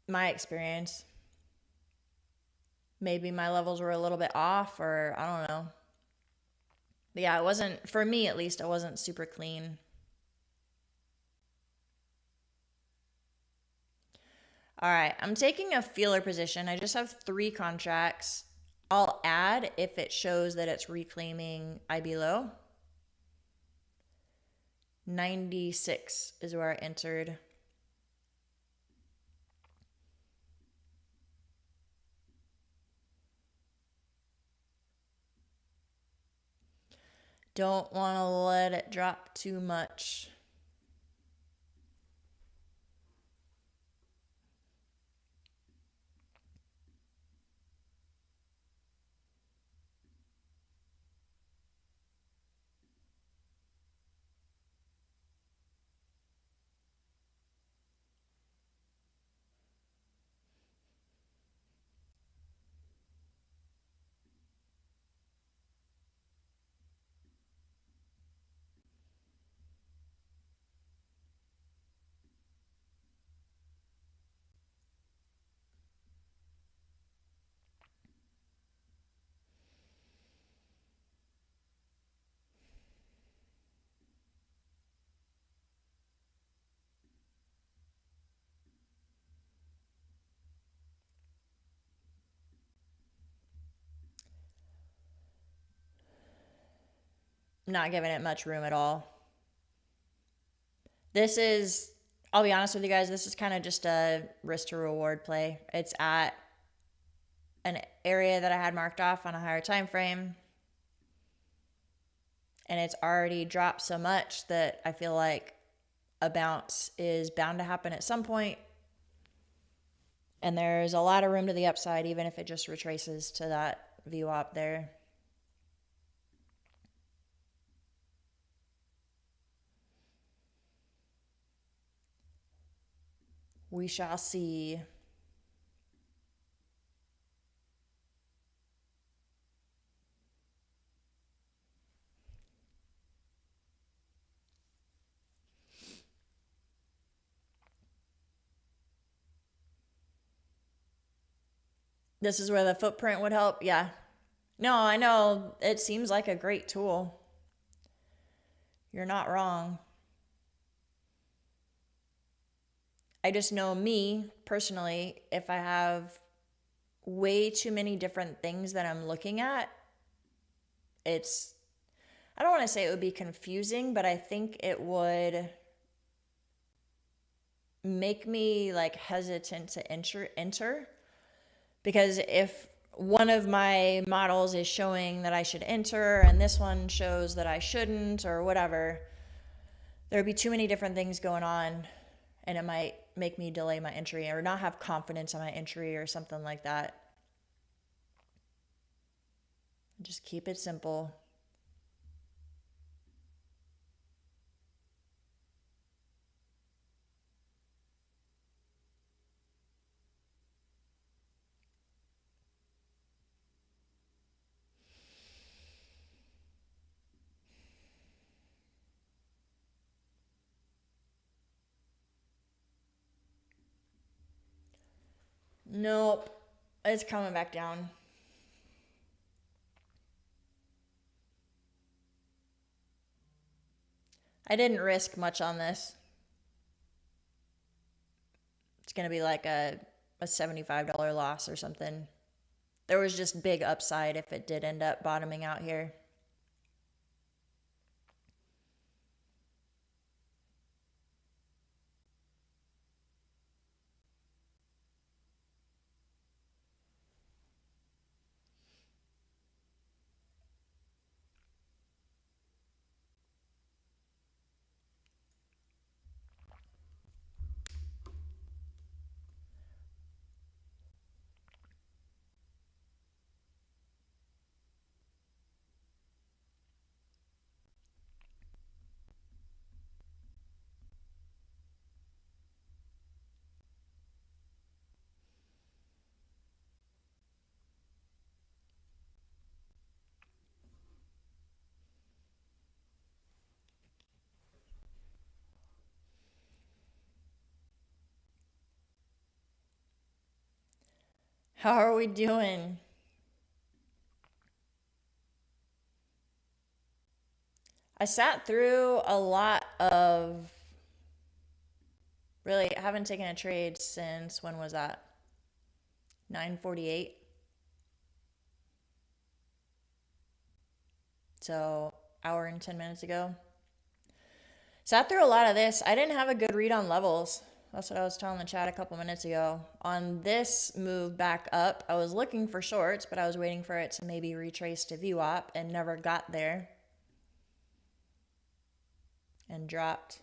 S1: my experience. Maybe my levels were a little bit off, or I don't know. But yeah, it wasn't, for me at least, it wasn't super clean. All right, I'm taking a feeler position. I just have 3 contracts. I'll add if it shows that it's reclaiming IB low. 96 is where I entered. Don't want to let it drop too much. Not giving it much room at all. This is, I'll be honest with you guys, this is kind of just a risk to reward play. It's at an area that I had marked off on a higher time frame, and it's already dropped so much that I feel like a bounce is bound to happen at some point. And there's a lot of room to the upside, even if it just retraces to that VWAP there. We shall see. This is where the footprint would help. Yeah. No, I know it seems like a great tool. You're not wrong. I just know me personally, if I have way too many different things that I'm looking at, it's, I don't want to say it would be confusing, but I think it would make me like hesitant to enter. Because if one of my models is showing that I should enter and this one shows that I shouldn't or whatever, there would be too many different things going on, and it might make me delay my entry or not have confidence in my entry or something like that. Just keep it simple. Nope. It's coming back down. I didn't risk much on this. It's going to be like a $75 loss or something. There was just big upside if it did end up bottoming out here. How are we doing? I sat through a lot of, really, I haven't taken a trade since, when was that? 9:48. So, hour and 10 minutes ago. Sat through a lot of this. I didn't have a good read on levels. That's what I was telling the chat a couple minutes ago. On this move back up, I was looking for shorts, but I was waiting for it to maybe retrace to VWAP and never got there. And dropped.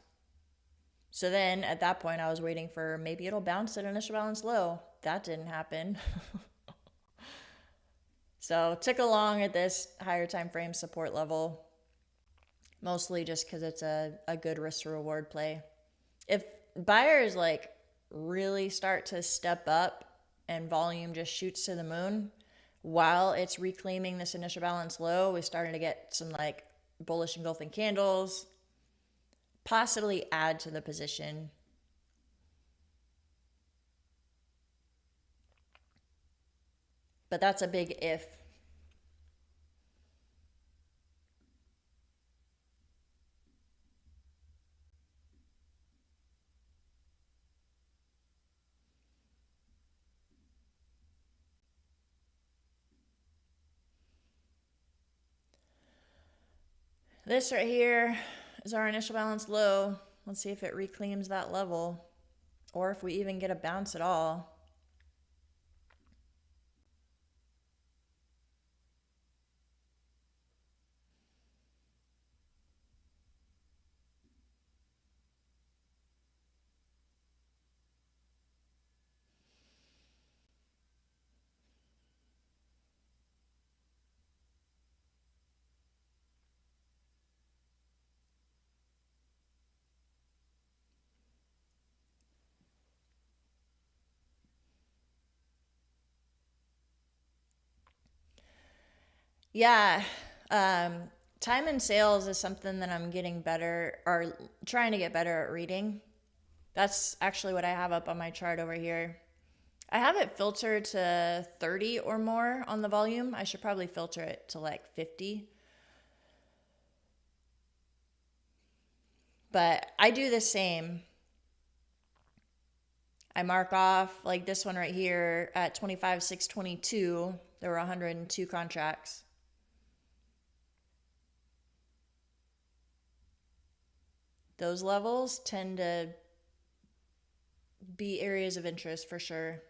S1: So then at that point, I was waiting for maybe it'll bounce at initial balance low. That didn't happen. So took a long at this higher time frame support level, mostly just because it's a good risk to reward play. If buyers like really start to step up and volume just shoots to the moon while it's reclaiming this initial balance low, we're starting to get some like bullish engulfing candles, possibly add to the position. But that's a big if. This right here is our initial balance low. Let's see if it reclaims that level or if we even get a bounce at all. Yeah, time and sales is something that I'm getting better or trying to get better at reading. That's actually what I have up on my chart over here. I have it filtered to 30 or more on the volume. I should probably filter it to like 50. But I do the same. I mark off like this one right here at 25,622. There were 102 contracts. Those levels tend to be areas of interest for sure.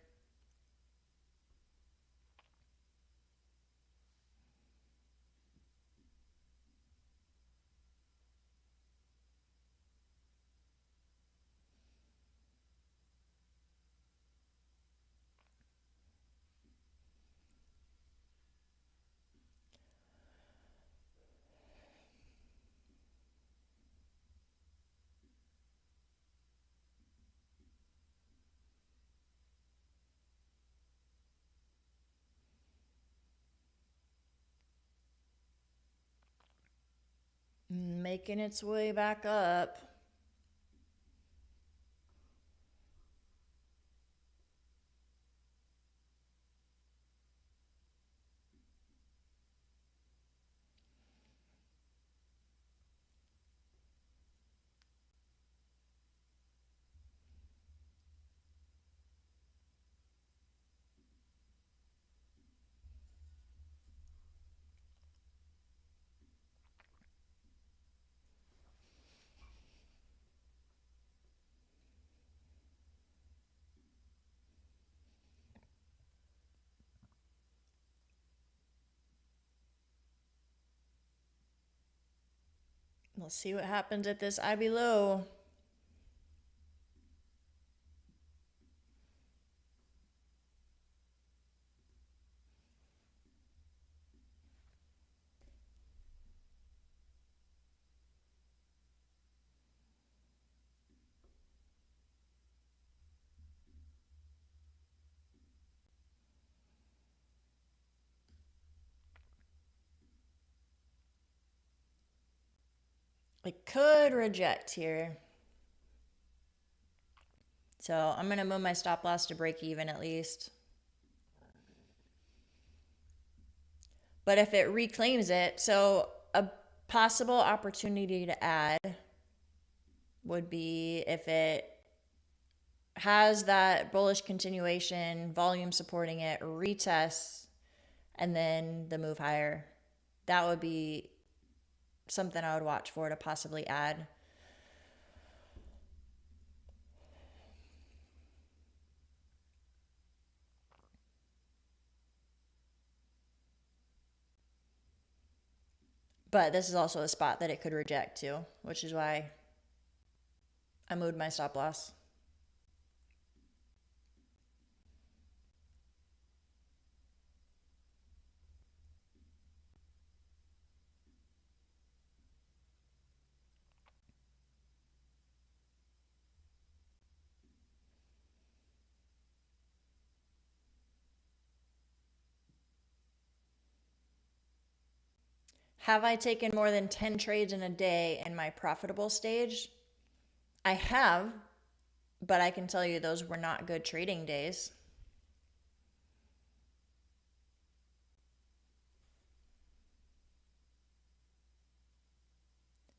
S1: Making its way back up. We'll see what happens at this IB low. It could reject here. So I'm going to move my stop loss to break even at least. But if it reclaims it, so a possible opportunity to add would be if it has that bullish continuation, volume supporting it, retests, and then the move higher. That would be something I would watch for to possibly add. But this is also a spot that it could reject too, which is why I moved my stop loss. Have I taken more than 10 trades in a day in my profitable stage? I have, but I can tell you those were not good trading days.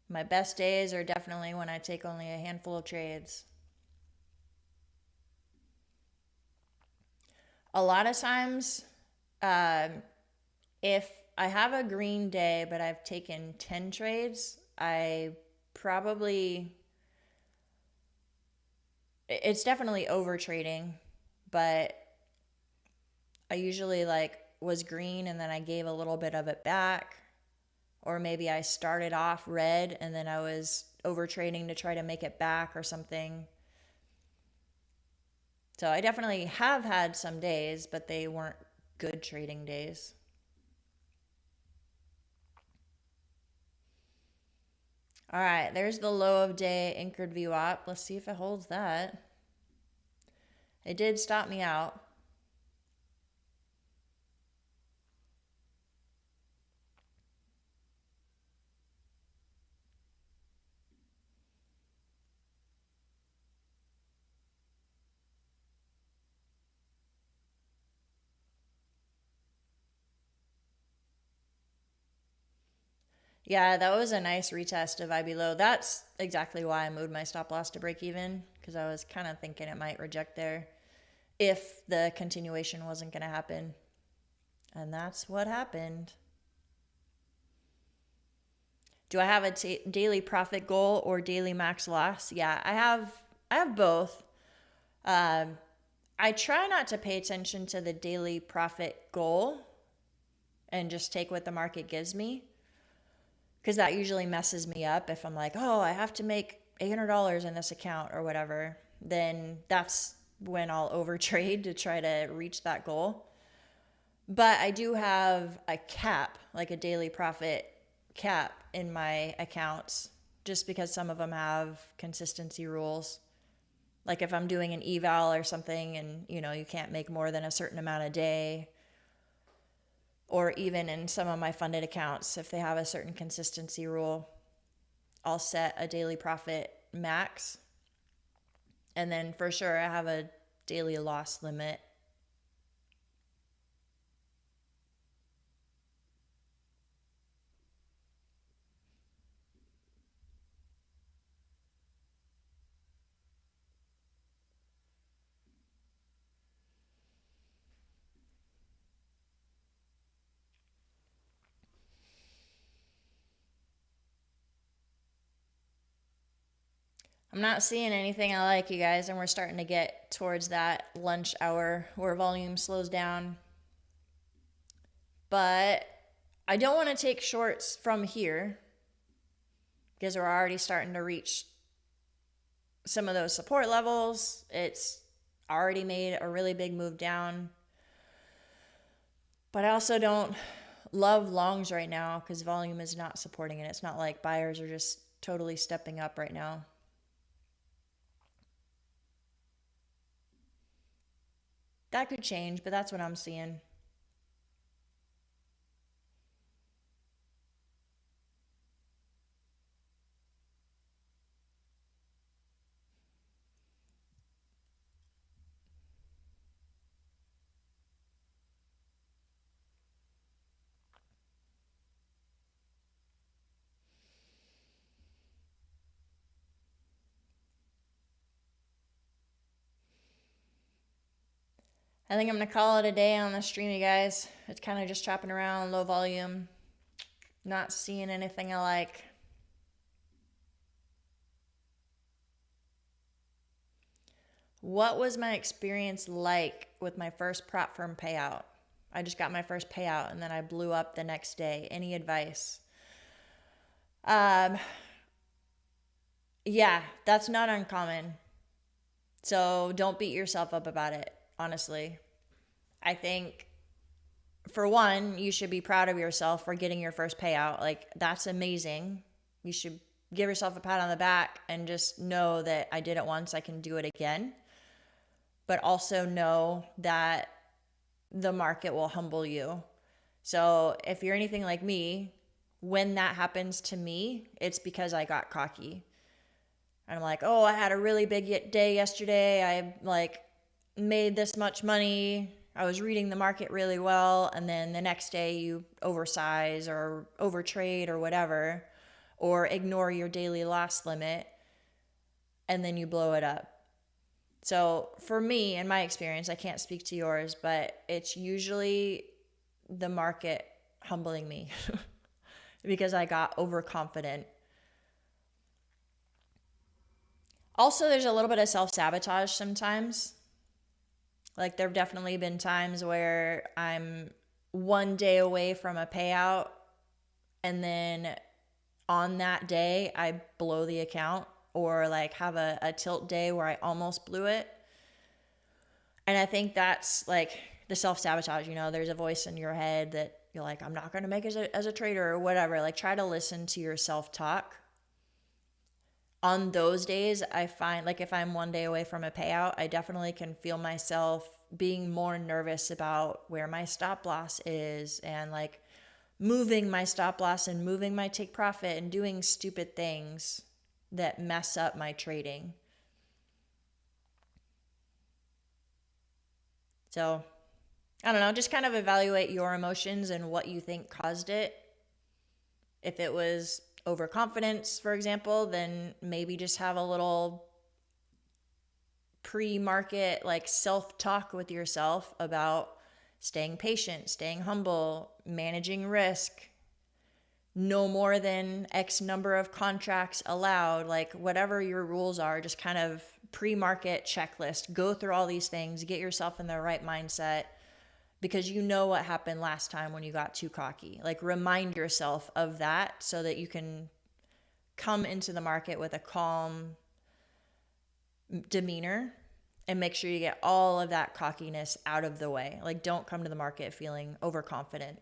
S1: My best days are definitely when I take only a handful of trades. A lot of times, if I have a green day, but I've taken 10 trades, it's definitely over trading, but I usually was green and then I gave a little bit of it back. Or maybe I started off red and then I was over trading to try to make it back or something. So I definitely have had some days, but they weren't good trading days. All right, there's the low of day anchored VWAP. Let's see if it holds that. It did stop me out. Yeah, that was a nice retest of IB low. That's exactly why I moved my stop loss to break even, because I was kind of thinking it might reject there if the continuation wasn't going to happen. And that's what happened. Do I have a daily profit goal or daily max loss? Yeah, I have both. I try not to pay attention to the daily profit goal and just take what the market gives me, because that usually messes me up. If I'm like, oh, I have to make $800 in this account or whatever, then that's when I'll overtrade to try to reach that goal. But I do have a cap, like a daily profit cap in my accounts, just because some of them have consistency rules. Like if I'm doing an eval or something and you can't make more than a certain amount a day, or even in some of my funded accounts, if they have a certain consistency rule, I'll set a daily profit max. And then for sure, I have a daily loss limit. I'm not seeing anything I like, you guys, and we're starting to get towards that lunch hour where volume slows down. But I don't want to take shorts from here because we're already starting to reach some of those support levels. It's already made a really big move down. But I also don't love longs right now because volume is not supporting it. It's not like buyers are just totally stepping up right now. That could change, but that's what I'm seeing. I think I'm going to call it a day on the stream, you guys. It's kind of just chopping around, low volume. Not seeing anything I like. What was my experience like with my first prop firm payout? I just got my first payout and then I blew up the next day. Any advice? Yeah, that's not uncommon. So don't beat yourself up about it, honestly. I think, for one, you should be proud of yourself for getting your first payout. Like, that's amazing. You should give yourself a pat on the back and just know that I did it once, I can do it again. But also know that the market will humble you. So if you're anything like me, when that happens to me, it's because I got cocky. And I'm like, oh, I had a really big day yesterday. I like made this much money. I was reading the market really well. And then the next day you oversize or overtrade or whatever, or ignore your daily loss limit, and then you blow it up. So for me, in my experience, I can't speak to yours, but it's usually the market humbling me because I got overconfident. Also, there's a little bit of self-sabotage sometimes. Like, there have definitely been times where I'm one day away from a payout, and then on that day, I blow the account, or like have a tilt day where I almost blew it. And I think that's like the self-sabotage, there's a voice in your head that you're like, I'm not going to make it as a trader or whatever. Like, try to listen to your self-talk. On those days, I find, like, if I'm one day away from a payout, I definitely can feel myself being more nervous about where my stop loss is, and like moving my stop loss and moving my take profit and doing stupid things that mess up my trading. So, I don't know, just kind of evaluate your emotions and what you think caused it. If it was overconfidence, for example, then maybe just have a little pre-market like self-talk with yourself about staying patient, staying humble, managing risk, no more than X number of contracts allowed, like whatever your rules are, just kind of pre-market checklist. Go through all these things, get yourself in the right mindset, because you know what happened last time when you got too cocky. Like, remind yourself of that so that you can come into the market with a calm demeanor and make sure you get all of that cockiness out of the way. Like, don't come to the market feeling overconfident.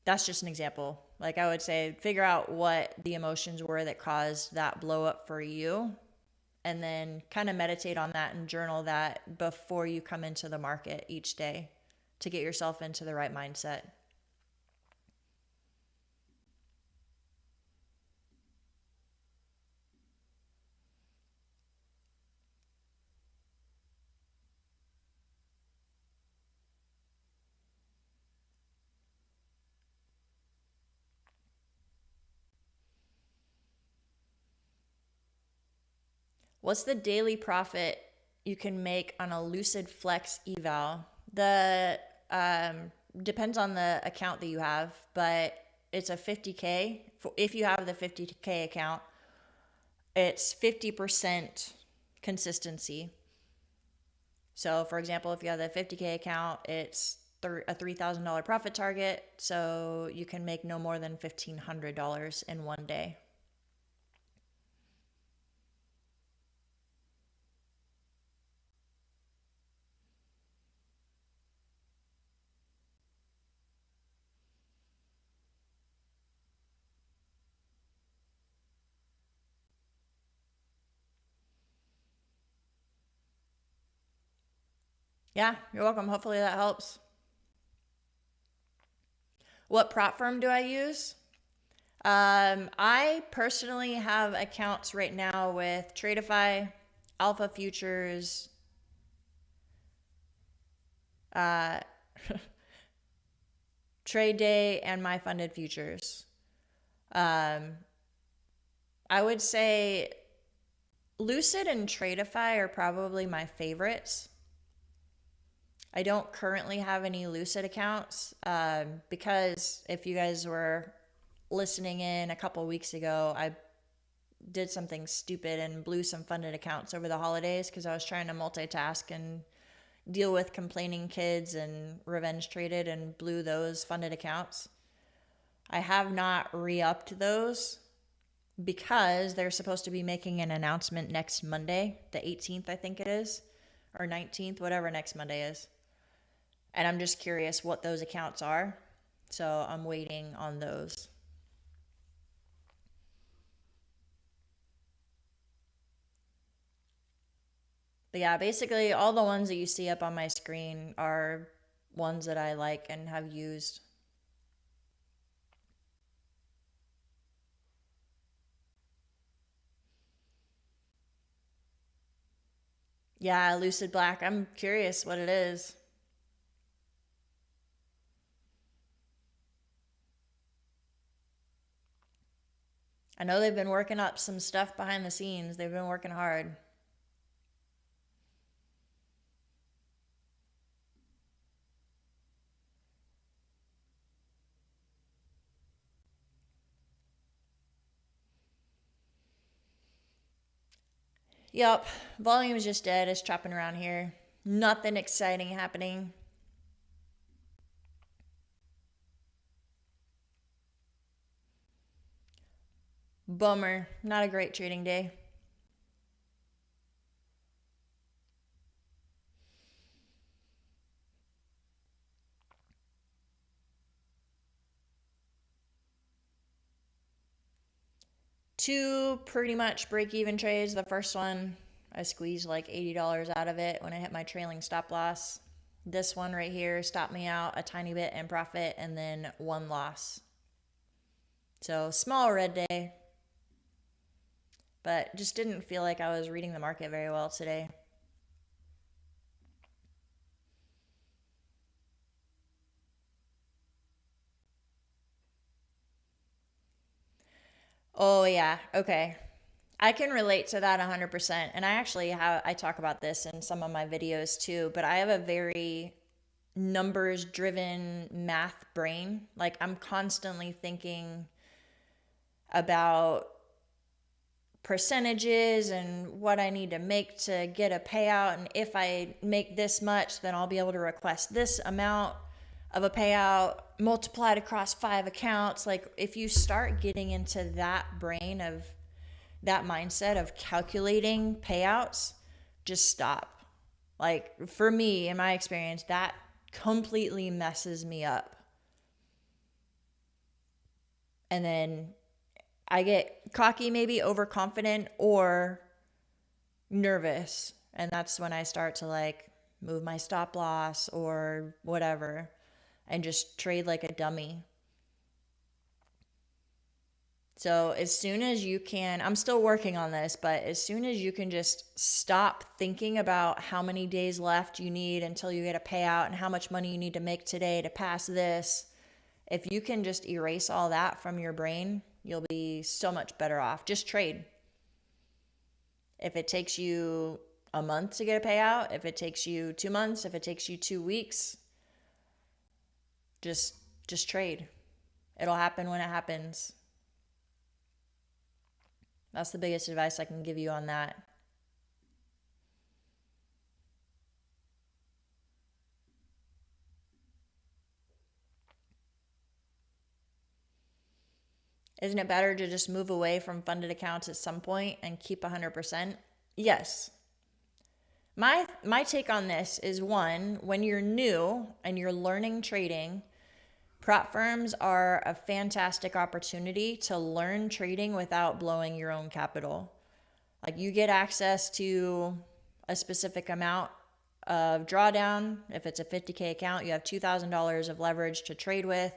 S1: That's just an example. Like, I would say figure out what the emotions were that caused that blow up for you, and then kind of meditate on that and journal that before you come into the market each day to get yourself into the right mindset. What's the daily profit you can make on a Lucid Flex eval? The depends on the account that you have, but it's a 50K. If you have the 50K account, it's 50% consistency. So, for example, if you have the 50K account, it's a $3,000 profit target, so you can make no more than $1,500 in one day. Yeah, you're welcome. Hopefully that helps. What prop firm do I use? I personally have accounts right now with Tradeify, Alpha Futures, Trade Day, and My Funded Futures. I would say Lucid and Tradeify are probably my favorites. I don't currently have any Lucid accounts because if you guys were listening in a couple weeks ago, I did something stupid and blew some funded accounts over the holidays because I was trying to multitask and deal with complaining kids and revenge traded and blew those funded accounts. I have not re-upped those because they're supposed to be making an announcement next Monday, the 18th, I think it is, or 19th, whatever next Monday is. And I'm just curious what those accounts are. So I'm waiting on those. But yeah, basically all the ones that you see up on my screen are ones that I like and have used. Yeah, Lucid Black. I'm curious what it is. I know they've been working up some stuff behind the scenes. They've been working hard. Yep, volume is just dead. It's chopping around here. Nothing exciting happening. Bummer. Not a great trading day. Two pretty much break-even trades. The first one, I squeezed like $80 out of it when I hit my trailing stop loss. This one right here stopped me out a tiny bit in profit and then one loss. So small red day, but just didn't feel like I was reading the market very well today. Oh yeah, okay. I can relate to that 100%. And I actually I talk about this in some of my videos too, but I have a very numbers driven math brain. Like I'm constantly thinking about percentages and what I need to make to get a payout. And if I make this much, then I'll be able to request this amount of a payout multiplied across 5 accounts. Like if you start getting into that brain of that mindset of calculating payouts, just stop. Like for me, in my experience, that completely messes me up. And then I get cocky, maybe overconfident or nervous. And that's when I start to like move my stop loss or whatever and just trade like a dummy. So as soon as you can, I'm still working on this, but as soon as you can just stop thinking about how many days left you need until you get a payout and how much money you need to make today to pass this, if you can just erase all that from your brain, you'll be so much better off. Just trade. If it takes you a month to get a payout, if it takes you 2 months, if it takes you 2 weeks, just trade. It'll happen when it happens. That's the biggest advice I can give you on that. Isn't it better to just move away from funded accounts at some point and keep 100%? Yes. My take on this is, one, when you're new and you're learning trading, prop firms are a fantastic opportunity to learn trading without blowing your own capital. Like, you get access to a specific amount of drawdown. If it's a 50K account, you have $2,000 of leverage to trade with,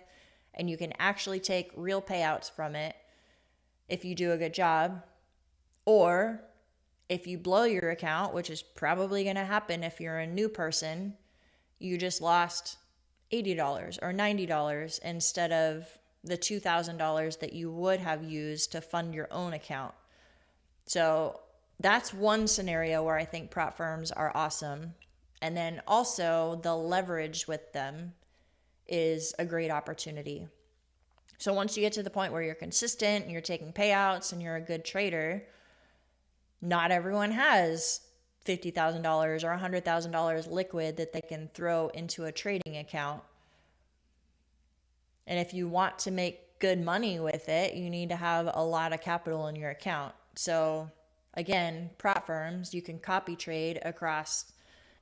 S1: and you can actually take real payouts from it if you do a good job. Or if you blow your account, which is probably going to happen if you're a new person, you just lost $80 or $90 instead of the $2,000 that you would have used to fund your own account. So that's one scenario where I think prop firms are awesome. And then also the leverage with them is a great opportunity. So once you get to the point where you're consistent and you're taking payouts and you're a good trader, not everyone has $50,000 or $100,000 liquid that they can throw into a trading account. And if you want to make good money with it, you need to have a lot of capital in your account. So again, prop firms, you can copy trade across.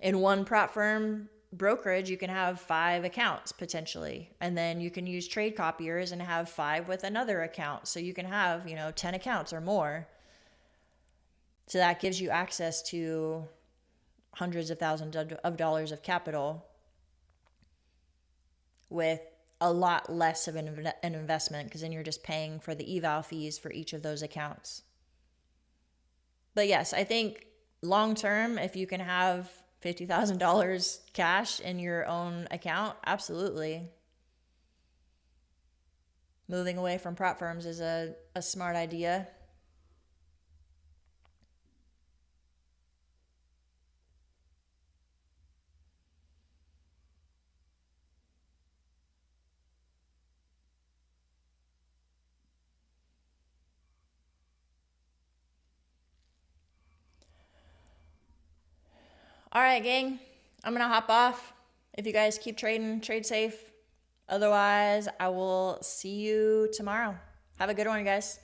S1: In one prop firm brokerage, you can have 5 accounts potentially. And then you can use trade copiers and have 5 with another account. So you can have, 10 accounts or more. So that gives you access to hundreds of thousands of dollars of capital with a lot less of an investment, because then you're just paying for the eval fees for each of those accounts. But yes, I think long term, if you can have $50,000 cash in your own account, absolutely. Moving away from prop firms is a smart idea. All right, gang, I'm going to hop off. If you guys keep trading, trade safe. Otherwise, I will see you tomorrow. Have a good one, guys.